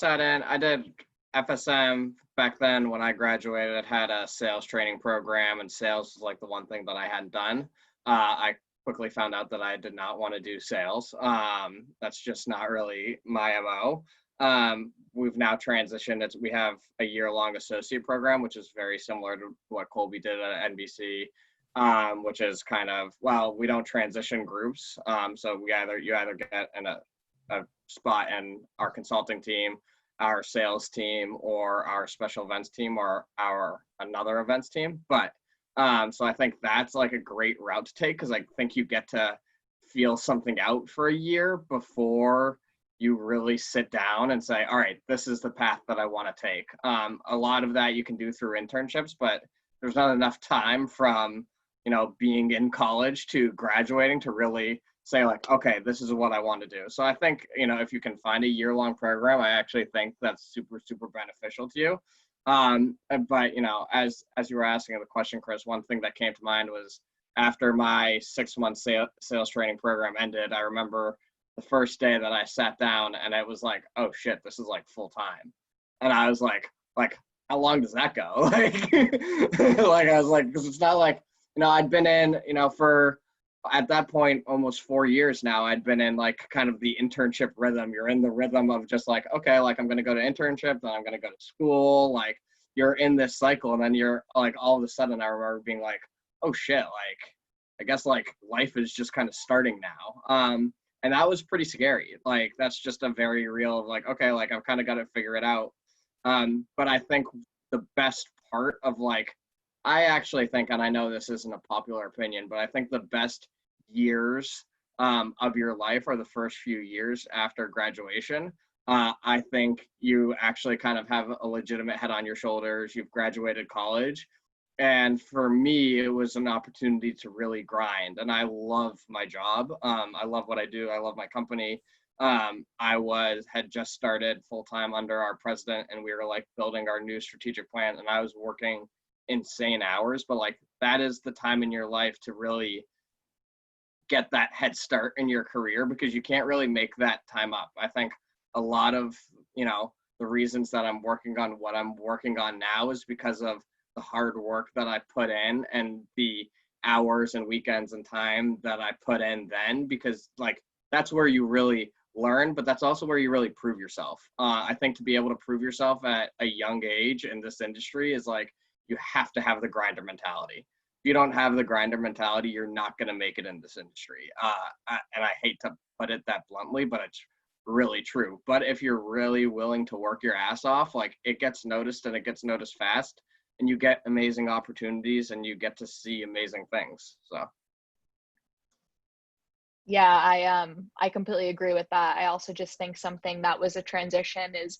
did FSM back then when I graduated. It had a sales training program, and sales was like the one thing that I hadn't done. I quickly found out that I did not want to do sales. That's just not really my MO. We've now transitioned. We have a year-long associate program, which is very similar to what Colby did at NBC, which is kind of, well, we don't transition groups. So you either get a spot in our consulting team, our sales team, or our special events team, or our another events team. But so I think that's like a great route to take, because I think you get to feel something out for a year before you really sit down and say, all right, this is the path that I want to take. A lot of that you can do through internships, but there's not enough time from, being in college to graduating to really say, like, okay, this is what I want to do. So I think, if you can find a year-long program, I actually think that's super, super beneficial to you. But, as you were asking the question, Chris, one thing that came to mind was after my 6-month sales training program ended, I remember the first day that I sat down and it was like, oh shit, this is like full time. And I was like, how long does that go? Like, I was like, because it's not like, I'd been in, for, at that point, almost 4 years now, I'd been in like kind of the internship rhythm. You're in the rhythm of just like, okay, like, I'm going to go to internship, then I'm going to go to school. Like, you're in this cycle. And then you're like, all of a sudden I remember being like, oh shit, like, I guess like life is just kind of starting now. And that was pretty scary. Like, that's just a very real, like, okay, like, I've kind of got to figure it out. But I think the best part of like, I actually think, and I know this isn't a popular opinion, but I think the best years of your life are the first few years after graduation. I think you actually kind of have a legitimate head on your shoulders. You've graduated college. And for me, it was an opportunity to really grind. And I love my job. I love what I do. I love my company. I had just started full-time under our president, and we were like building our new strategic plan, and I was working insane hours, but like, that is the time in your life to really get that head start in your career, because you can't really make that time up. I think a lot of, the reasons that I'm working on what I'm working on now is because of the hard work that I put in and the hours and weekends and time that I put in then, because like, that's where you really learn, but that's also where you really prove yourself. I think to be able to prove yourself at a young age in this industry is like, you have to have the grinder mentality. If you don't have the grinder mentality, you're not going to make it in this industry. And I hate to put it that bluntly, but it's really true. But if you're really willing to work your ass off, like, it gets noticed, and it gets noticed fast, and you get amazing opportunities, and you get to see amazing things. So. Yeah, I completely agree with that. I also just think something that was a transition is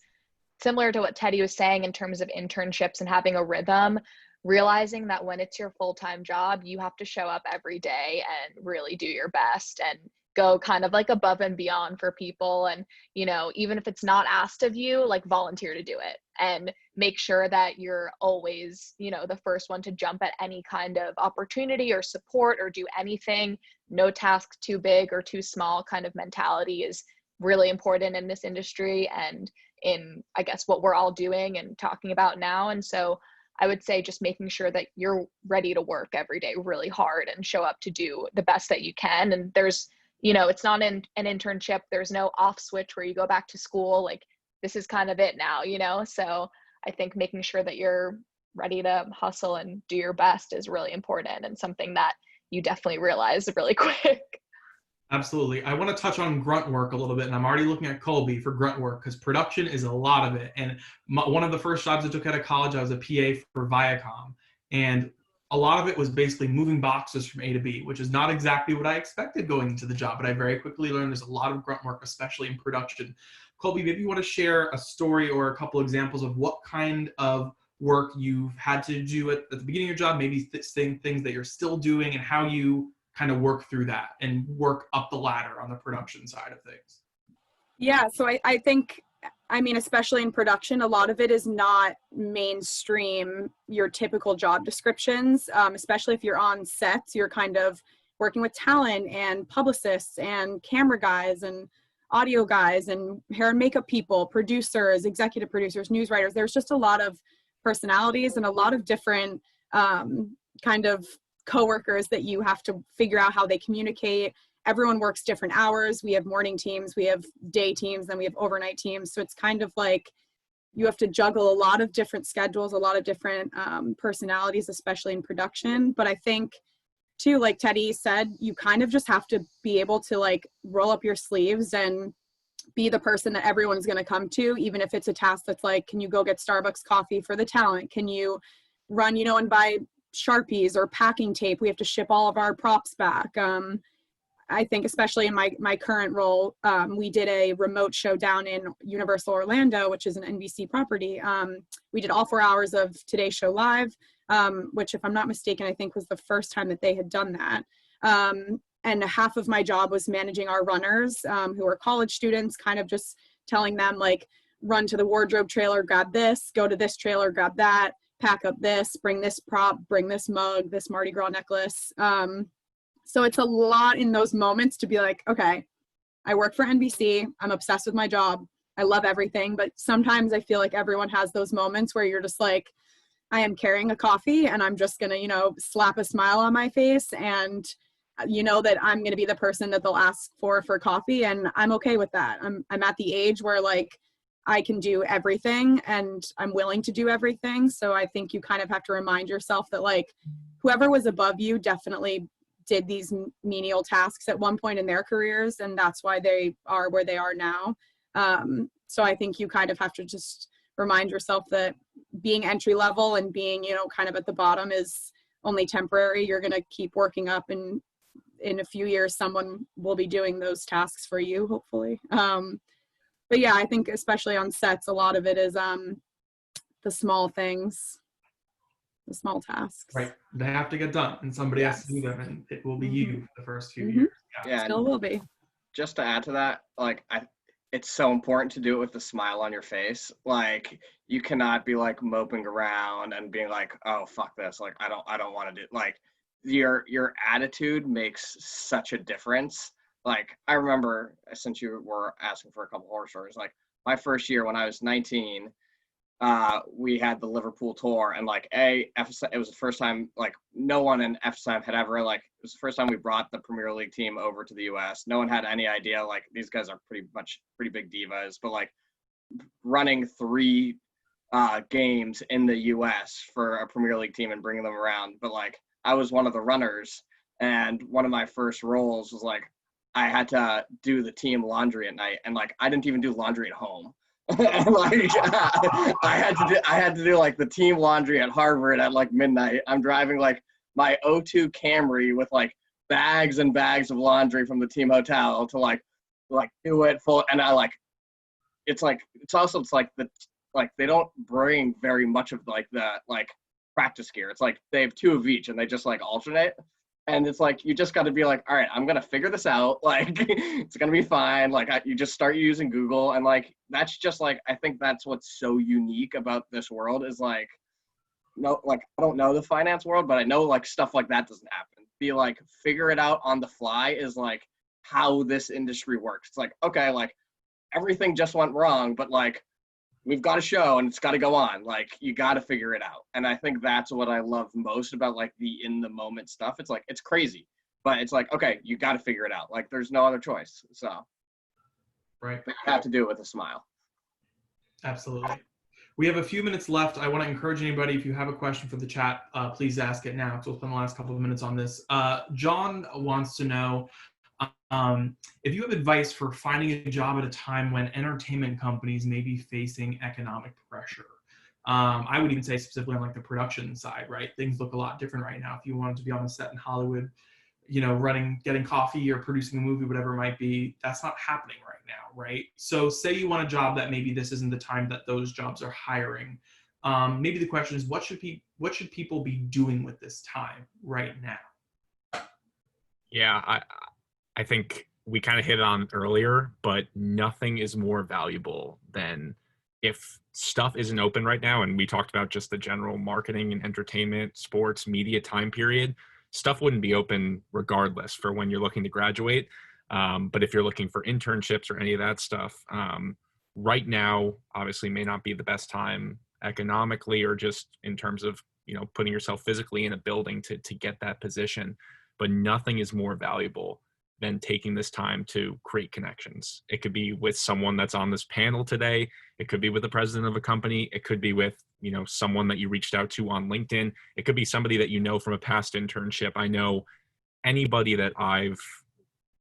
similar to what Teddy was saying in terms of internships and having a rhythm, realizing that when it's your full-time job, you have to show up every day and really do your best and go kind of like above and beyond for people. And, even if it's not asked of you, like volunteer to do it, and make sure that you're always, the first one to jump at any kind of opportunity or support or do anything. No task too big or too small kind of mentality is really important in this industry and in, I guess, what we're all doing and talking about now. And so I would say just making sure that you're ready to work every day really hard and show up to do the best that you can. And there's, it's not an internship. There's no off switch where you go back to school. Like, this is kind of it now, So I think making sure that you're ready to hustle and do your best is really important, and something that you definitely realize really quick. Absolutely. I want to touch on grunt work a little bit, and I'm already looking at Colby for grunt work because production is a lot of it. And one of the first jobs I took out of college, I was a PA for Viacom, and a lot of it was basically moving boxes from A to B, which is not exactly what I expected going into the job, but I very quickly learned there's a lot of grunt work, especially in production. Colby, maybe you want to share a story or a couple examples of what kind of work you've had to do at the beginning of your job, maybe things that you're still doing, and how you kind of work through that and work up the ladder on the production side of things. Yeah, so I think, especially in production, a lot of it is not mainstream, your typical job descriptions, especially if you're on sets, you're kind of working with talent and publicists and camera guys and audio guys and hair and makeup people, producers, executive producers, news writers. There's just a lot of personalities and a lot of different kind of coworkers that you have to figure out how they communicate. Everyone works different hours. We have morning teams, we have day teams, then we have overnight teams. So it's kind of like you have to juggle a lot of different schedules, a lot of different personalities, especially in production. But I think too, like Teddy said, you kind of just have to be able to like roll up your sleeves and be the person that everyone's going to come to, even if it's a task that's like, can you go get Starbucks coffee for the talent? Can you run, and buy Sharpies or packing tape? We have to ship all of our props back. I think especially in my current role, we did a remote show down in Universal Orlando, which is an NBC property. We did all 4 hours of Today's Show live, which, if I'm not mistaken, I think was the first time that they had done that. And half of my job was managing our runners, who are college students, kind of just telling them like, run to the wardrobe trailer, grab this, go to this trailer, grab that, pack up this, bring this prop, bring this mug, this Mardi Gras necklace. So it's a lot in those moments to be like, okay, I work for NBC. I'm obsessed with my job. I love everything. But sometimes I feel like everyone has those moments where you're just like, I am carrying a coffee and I'm just going to, slap a smile on my face. And that I'm going to be the person that they'll ask for coffee. And I'm okay with that. I'm at the age where like, I can do everything and I'm willing to do everything. So I think you kind of have to remind yourself that like whoever was above you definitely did these menial tasks at one point in their careers, and that's why they are where they are now. So I think you kind of have to just remind yourself that being entry level and being, kind of at the bottom is only temporary. You're going to keep working up, and in a few years, someone will be doing those tasks for you, hopefully. But yeah, I think especially on sets, a lot of it is the small things, the small tasks. Right. They have to get done, and somebody has to do them, and it will be you for the first few Mm-hmm. years. Yeah, Still will be. Just to add to that, like it's so important to do it with a smile on your face. Like you cannot be like moping around and being like, oh fuck this, like I don't want to do, like your attitude makes such a difference. Like I remember, since you were asking for a couple horror stories, like my first year when I was 19, we had the Liverpool tour, and like it was the first time, like no one in FSM had ever, like it was the first time we brought the Premier League team over to the US. No one had any idea, like these guys are pretty big divas, but like running 3 games in the US for a Premier League team and bringing them around. But like I was one of the runners, and one of my first roles was like I had to do the team laundry at night, and like I didn't even do laundry at home. And like I had to do like the team laundry at Harvard at like midnight. I'm driving like my O2 Camry with like bags and bags of laundry from the team hotel to like do it full. And I like it's like they don't bring very much of like the like practice gear. It's like they have 2 of each and they just like alternate. And it's like, you just got to be like, all right, I'm going to figure this out. Like, it's going to be fine. Like, you just start using Google. And like, that's just like, I think that's what's so unique about this world is like, no, like, I don't know the finance world, but I know like stuff like that doesn't happen. Be like, figure it out on the fly is like how this industry works. It's like, okay, like everything just went wrong, but like, we've got a show and it's got to go on. Like, you got to figure it out. And I think that's what I love most about like the in the moment stuff. It's like, it's crazy, but it's like, okay, you got to figure it out. Like, there's no other choice. So Right. you have to do it with a smile. Absolutely. We have a few minutes left. I want to encourage anybody, if you have a question for the chat, please ask it now, because we'll spend the last couple of minutes on this. John wants to know, if you have advice for finding a job at a time when entertainment companies may be facing economic pressure. I would even say specifically on like the production side, right? Things look a lot different right now. If you wanted to be on a set in Hollywood, you know, getting coffee or producing a movie, whatever it might be, that's not happening right now, right? So say you want a job that maybe this isn't the time that those jobs are hiring. Maybe the question is, what should people be doing with this time right now? Yeah, I think we kind of hit on earlier, but nothing is more valuable than if stuff isn't open right now. And we talked about just the general marketing and entertainment, sports, media time period. Stuff wouldn't be open regardless for when you're looking to graduate. But if you're looking for internships or any of that stuff, right now, obviously may not be the best time economically or just in terms of, you know, putting yourself physically in a building to get that position. But nothing is more valuable than taking this time to create connections. It could be with someone that's on this panel today. It could be with the president of a company. It could be with, you know, someone that you reached out to on LinkedIn. It could be somebody that you know from a past internship. I know anybody that I've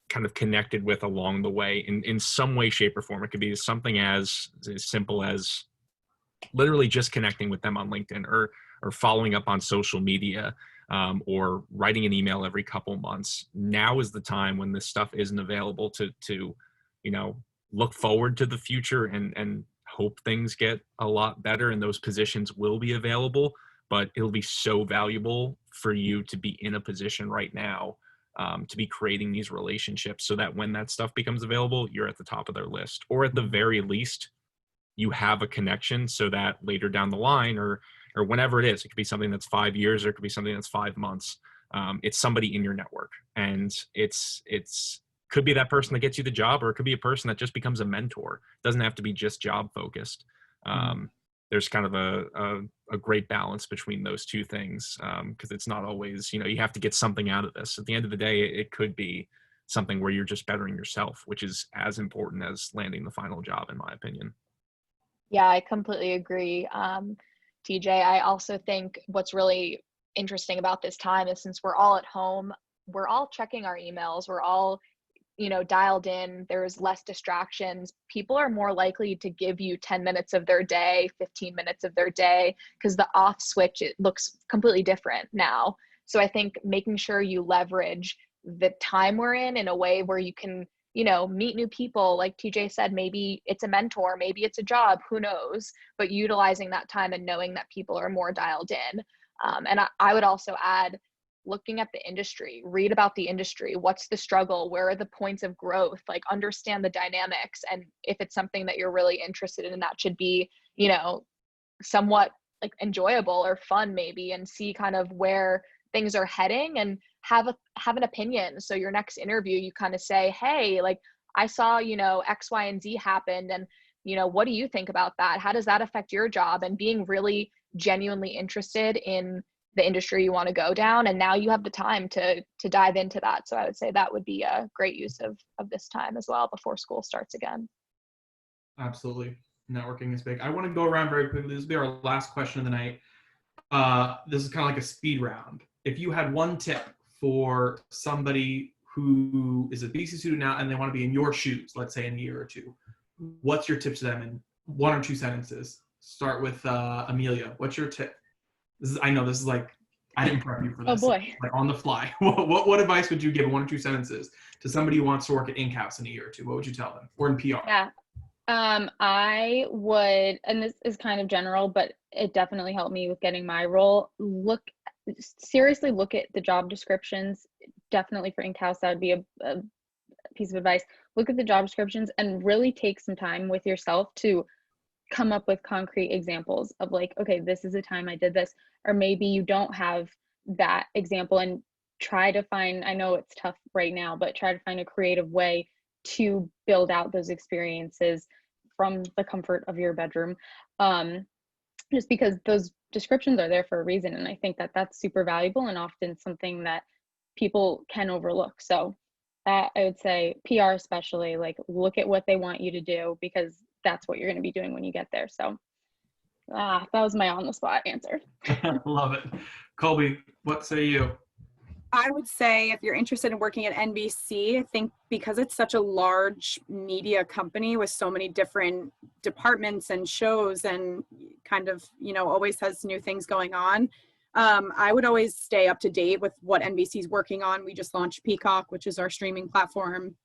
kind of connected with along the way in some way, shape, or form. It could be something as simple as literally just connecting with them on LinkedIn or following up on social media. Or writing an email every couple months. Now is the time when this stuff isn't available to you know, look forward to the future and hope things get a lot better and those positions will be available. But it'll be so valuable for you to be in a position right now to be creating these relationships so that when that stuff becomes available, you're at the top of their list, or at the very least, you have a connection so that later down the line or whenever it is, it could be something that's 5 years or it could be something that's 5 months. It's somebody in your network, and it's could be that person that gets you the job, or it could be a person that just becomes a mentor. It doesn't have to be just job focused. There's kind of a great balance between those two things, because it's not always, you know, you have to get something out of this. At the end of the day, it could be something where you're just bettering yourself, which is as important as landing the final job, in my opinion. Yeah, I completely agree. TJ, I also think what's really interesting about this time is since we're all at home, we're all checking our emails, we're all, you know, dialed in, there's less distractions. People are more likely to give you 10 minutes of their day, 15 minutes of their day, because the off switch, it looks completely different now. So I think making sure you leverage the time we're in a way where you can, you know, meet new people. Like TJ said, maybe it's a mentor, maybe it's a job, who knows, but utilizing that time and knowing that people are more dialed in. And I would also add, looking at the industry, read about the industry. What's the struggle? Where are the points of growth? Like, understand the dynamics. And if it's something that you're really interested in, that should be, you know, somewhat like enjoyable or fun maybe, and see kind of where things are heading and have an opinion. So your next interview, you kind of say, hey, like, I saw, you know, X, Y, and Z happened. And, you know, what do you think about that? How does that affect your job? And being really genuinely interested in the industry you want to go down. And now you have the time to dive into that. So I would say that would be a great use of this time as well before school starts again. Absolutely. Networking is big. I want to go around very quickly. This will be our last question of the night. This is kind of like a speed round. If you had one tip for somebody who is a BC student now and they want to be in your shoes, let's say in a year or two, what's your tip to them in 1 or 2 sentences? Start with Amelia. What's your tip? I know this is like, I didn't prep you for this. Oh boy. Like on the fly. What advice would you give in 1 or 2 sentences to somebody who wants to work at Inkhouse in a year or two? What would you tell them? Or in PR? Yeah. I would, and this is kind of general, but it definitely helped me with getting my role. Seriously look at the job descriptions. definitely for in-house, that would be a piece of advice. Look at the job descriptions and really take some time with yourself to come up with concrete examples of like, okay, this is the time I did this, or maybe you don't have that example, and try to find, I know it's tough right now, but try to find a creative way to build out those experiences from the comfort of your bedroom. Just because those descriptions are there for a reason. And I think that that's super valuable and often something that people can overlook. So that, I would say, PR especially, like, look at what they want you to do, because that's what you're going to be doing when you get there. So that was my on the spot answer. Love it. Colby, what say you? I would say if you're interested in working at NBC, I think because it's such a large media company with so many different departments and shows and kind of, always has new things going on, I would always stay up to date with what NBC is working on. We just launched Peacock, which is our streaming platform.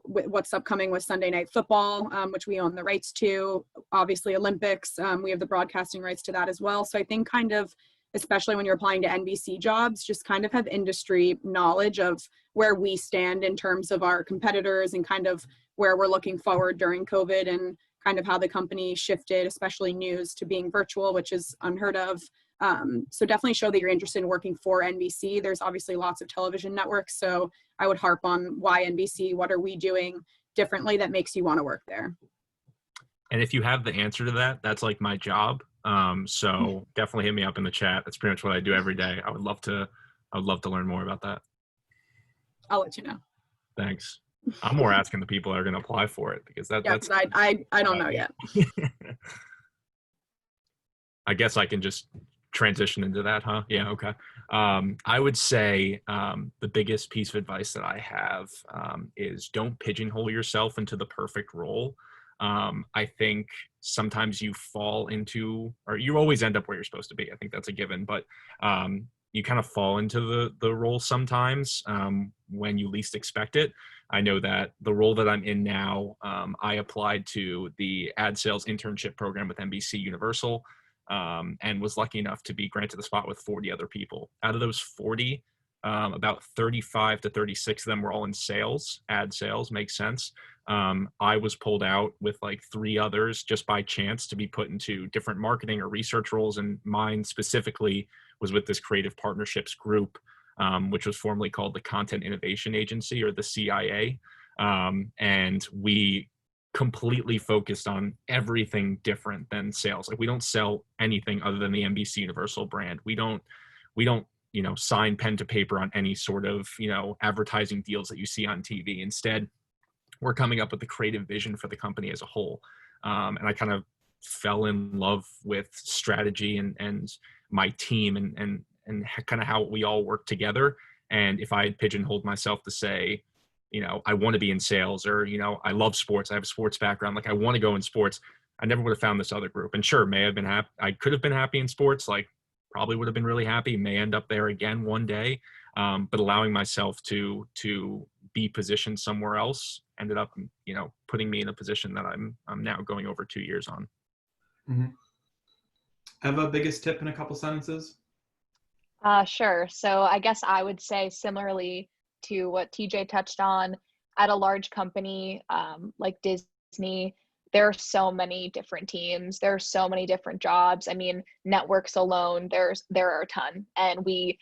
What's upcoming with Sunday Night Football, which we own the rights to. Obviously Olympics, we have the broadcasting rights to that as well. So I think kind of, especially when you're applying to NBC jobs, just kind of have industry knowledge of where we stand in terms of our competitors and kind of where we're looking forward during COVID, and kind of how the company shifted, especially news, to being virtual, which is unheard of. So definitely show that you're interested in working for NBC. There's obviously lots of television networks, so I would harp on why NBC, what are we doing differently that makes you want to work there? And if you have the answer to that, that's like my job. So definitely hit me up in the chat. That's pretty much what I do every day. I would love to learn more about that. I'll let you know. Thanks. I'm more asking the people that are going to apply for it, because that's I don't know yet. I guess I can just transition into that, huh? Yeah, okay. I would say the biggest piece of advice that I have is don't pigeonhole yourself into the perfect role. I think sometimes you fall into, or you always end up where you're supposed to be. I think that's a given, but you kind of fall into the role sometimes when you least expect it. I know that the role that I'm in now, I applied to the ad sales internship program with NBC Universal, and was lucky enough to be granted the spot with 40 other people. Out of those 40, about 35 to 36 of them were all in sales. Ad sales makes sense. I was pulled out with like 3 others just by chance to be put into different marketing or research roles, and mine specifically was with this creative partnerships group, which was formerly called the Content Innovation Agency, or the CIA. And we completely focused on everything different than sales. Like, we don't sell anything other than the NBC Universal brand. We don't sign pen to paper on any sort of, advertising deals that you see on TV. Instead, we're coming up with the creative vision for the company as a whole. And I kind of fell in love with strategy and my team and kind of how we all work together. And if I had pigeonholed myself to say, I want to be in sales, or, I love sports, I have a sports background, like I want to go in sports, I never would have found this other group. And sure, may have been happy. I could have been happy in sports, like probably would have been really happy, may end up there again one day. But allowing myself to be positioned somewhere else ended up, putting me in a position that I'm now going over 2 years on. Mm-hmm. Have a biggest tip in a couple sentences? Sure. So I guess I would say, similarly to what TJ touched on, at a large company like Disney, there are so many different teams. There are so many different jobs. I mean, networks alone, there are a ton, and we,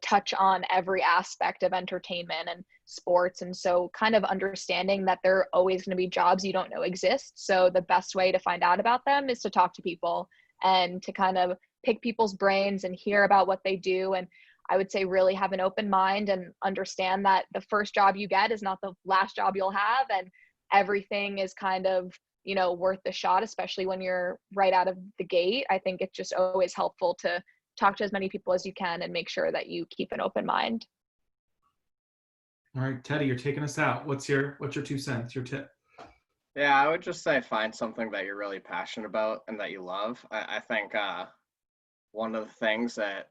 touch on every aspect of entertainment and sports. And so kind of understanding that there are always going to be jobs you don't know exist. So the best way to find out about them is to talk to people and to kind of pick people's brains and hear about what they do. And I would say really have an open mind and understand that the first job you get is not the last job you'll have, and everything is kind of, worth the shot, especially when you're right out of the gate. I think it's just always helpful to talk to as many people as you can and make sure that you keep an open mind. All right, Teddy, you're taking us out. What's your 2 cents, your tip? Yeah, I would just say find something that you're really passionate about and that you love. I think one of the things that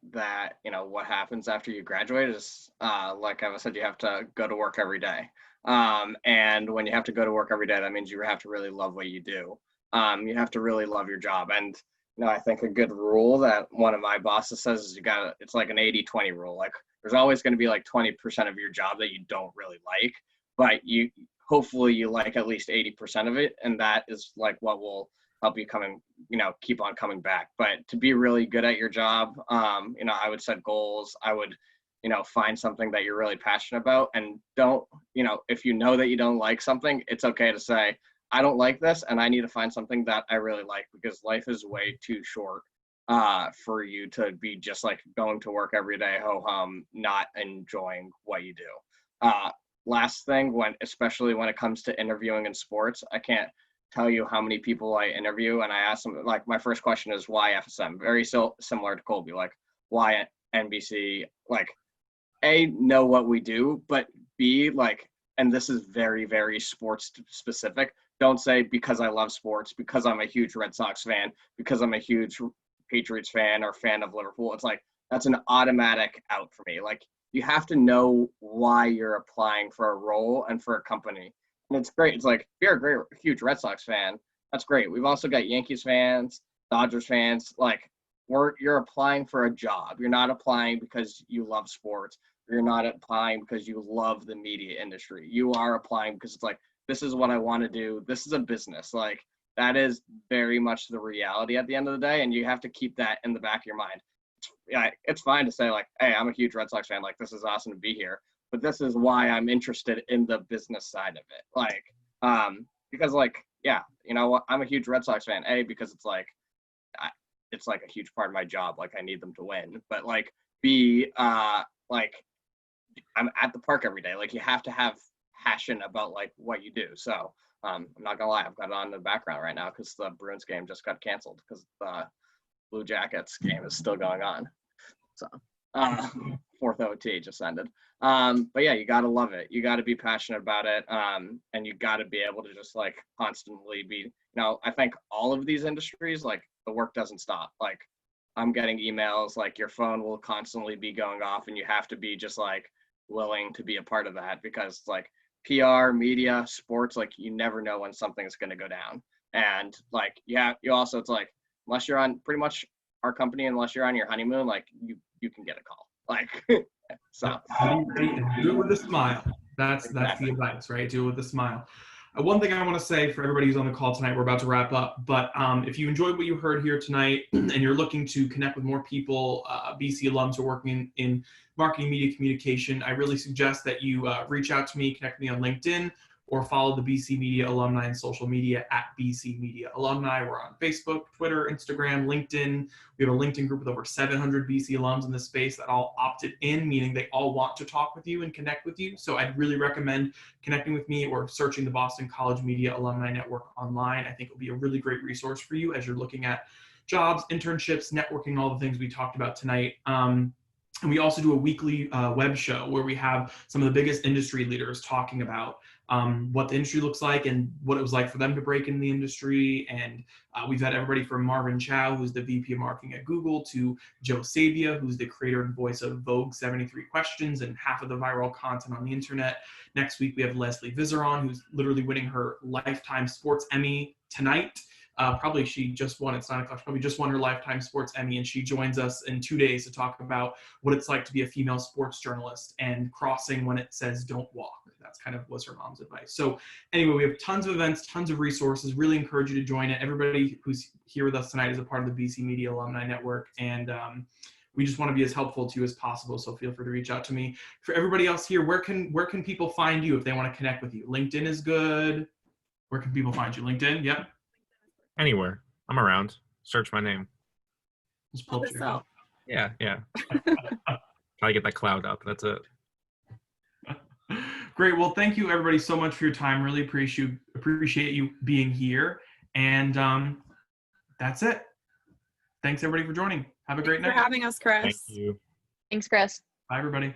what happens after you graduate is, like Eva said, you have to go to work every day. And when you have to go to work every day, that means you have to really love what you do. You have to really love your job. And, I think a good rule that one of my bosses says is it's like an 80-20 rule. Like there's always going to be like 20% of your job that you don't really like, but hopefully you like at least 80% of it. And that is like what will help you keep on coming back. But to be really good at your job, I would set goals. I would, find something that you're really passionate about, and don't, if you know that you don't like something, it's okay to say, I don't like this and I need to find something that I really like, because life is way too short for you to be just like going to work every day, ho hum, not enjoying what you do. Last thing, especially when it comes to interviewing in sports, I can't tell you how many people I interview, and I ask them, like, my first question is why FSM? Very similar to Colby, like, why NBC? Like, A, know what we do, but B, like, and this is very, very sports specific, don't say because I love sports, because I'm a huge Red Sox fan, because I'm a huge Patriots fan or fan of Liverpool. It's like, that's an automatic out for me. Like, you have to know why you're applying for a role and for a company. And it's great. It's like, if you're a huge Red Sox fan, that's great. We've also got Yankees fans, Dodgers fans. Like, you're applying for a job. You're not applying because you love sports. You're not applying because you love the media industry. You are applying because it's like, this is what I want to do. This is a business. Like, that is very much the reality at the end of the day. And you have to keep that in the back of your mind. It's fine to say, like, hey, I'm a huge Red Sox fan. Like, this is awesome to be here. But this is why I'm interested in the business side of it. Like, because, like, yeah, you know what? I'm a huge Red Sox fan. A, because it's like a huge part of my job. Like, I need them to win. But, like, B, like, I'm at the park every day. Like, you have to have passion about, like, what you do. So I'm not gonna lie, I've got it on in the background right now because the Bruins game just got canceled because the Blue Jackets game is still going on. So fourth OT just ended. But yeah, you got to love it. You got to be passionate about it. And you got to be able to just like constantly be, I think all of these industries, like, the work doesn't stop. Like, I'm getting emails, like, your phone will constantly be going off, and you have to be just like willing to be a part of that, because like PR, media, sports, like, you never know when something's going to go down. And like, yeah, you also, it's like, unless you're on pretty much our company, unless you're on your honeymoon, like, you can get a call. Like, so. Do it with a smile. That's the advice, right? Do it with a smile. One thing I want to say for everybody who's on the call tonight, we're about to wrap up, but if you enjoyed what you heard here tonight and you're looking to connect with more people, BC alums who are working in marketing, media, communication, I really suggest that you reach out to me, connect with me on LinkedIn, or follow the BC Media Alumni on social media at BC Media Alumni. We're on Facebook, Twitter, Instagram, LinkedIn. We have a LinkedIn group with over 700 BC alums in this space that all opted in, meaning they all want to talk with you and connect with you. So I'd really recommend connecting with me or searching the Boston College Media Alumni Network online. I think it will be a really great resource for you as you're looking at jobs, internships, networking, all the things we talked about tonight. And we also do a weekly web show where we have some of the biggest industry leaders talking about what the industry looks like and what it was like for them to break into the industry. And we've had everybody from Marvin Chow, who's the VP of Marketing at Google, to Joe Sabia, who's the creator and voice of Vogue 73 Questions and half of the viral content on the internet. Next week, we have Leslie Vizeron, who's literally winning her Lifetime Sports Emmy tonight. Probably she just won, it's 9 o'clock, probably just won her Lifetime Sports Emmy, and she joins us in 2 days to talk about what it's like to be a female sports journalist and crossing when it says don't walk. That's kind of was her mom's advice. So anyway, we have tons of events, tons of resources, really encourage you to join it. Everybody who's here with us tonight is a part of the BC Media Alumni Network, and we just want to be as helpful to you as possible, so feel free to reach out to me. For everybody else here, where can people find you if they want to connect with you? LinkedIn is good. Where can people find you? LinkedIn? Yep. Anywhere. I'm around. Search my name. Just pull up your Yeah. Try to get that cloud up. That's it. Great. Well, thank you everybody so much for your time. Really appreciate you being here. And that's it. Thanks everybody for joining. Have a great night. Thanks for having us, Chris. Thank you. Thanks, Chris. Bye, everybody.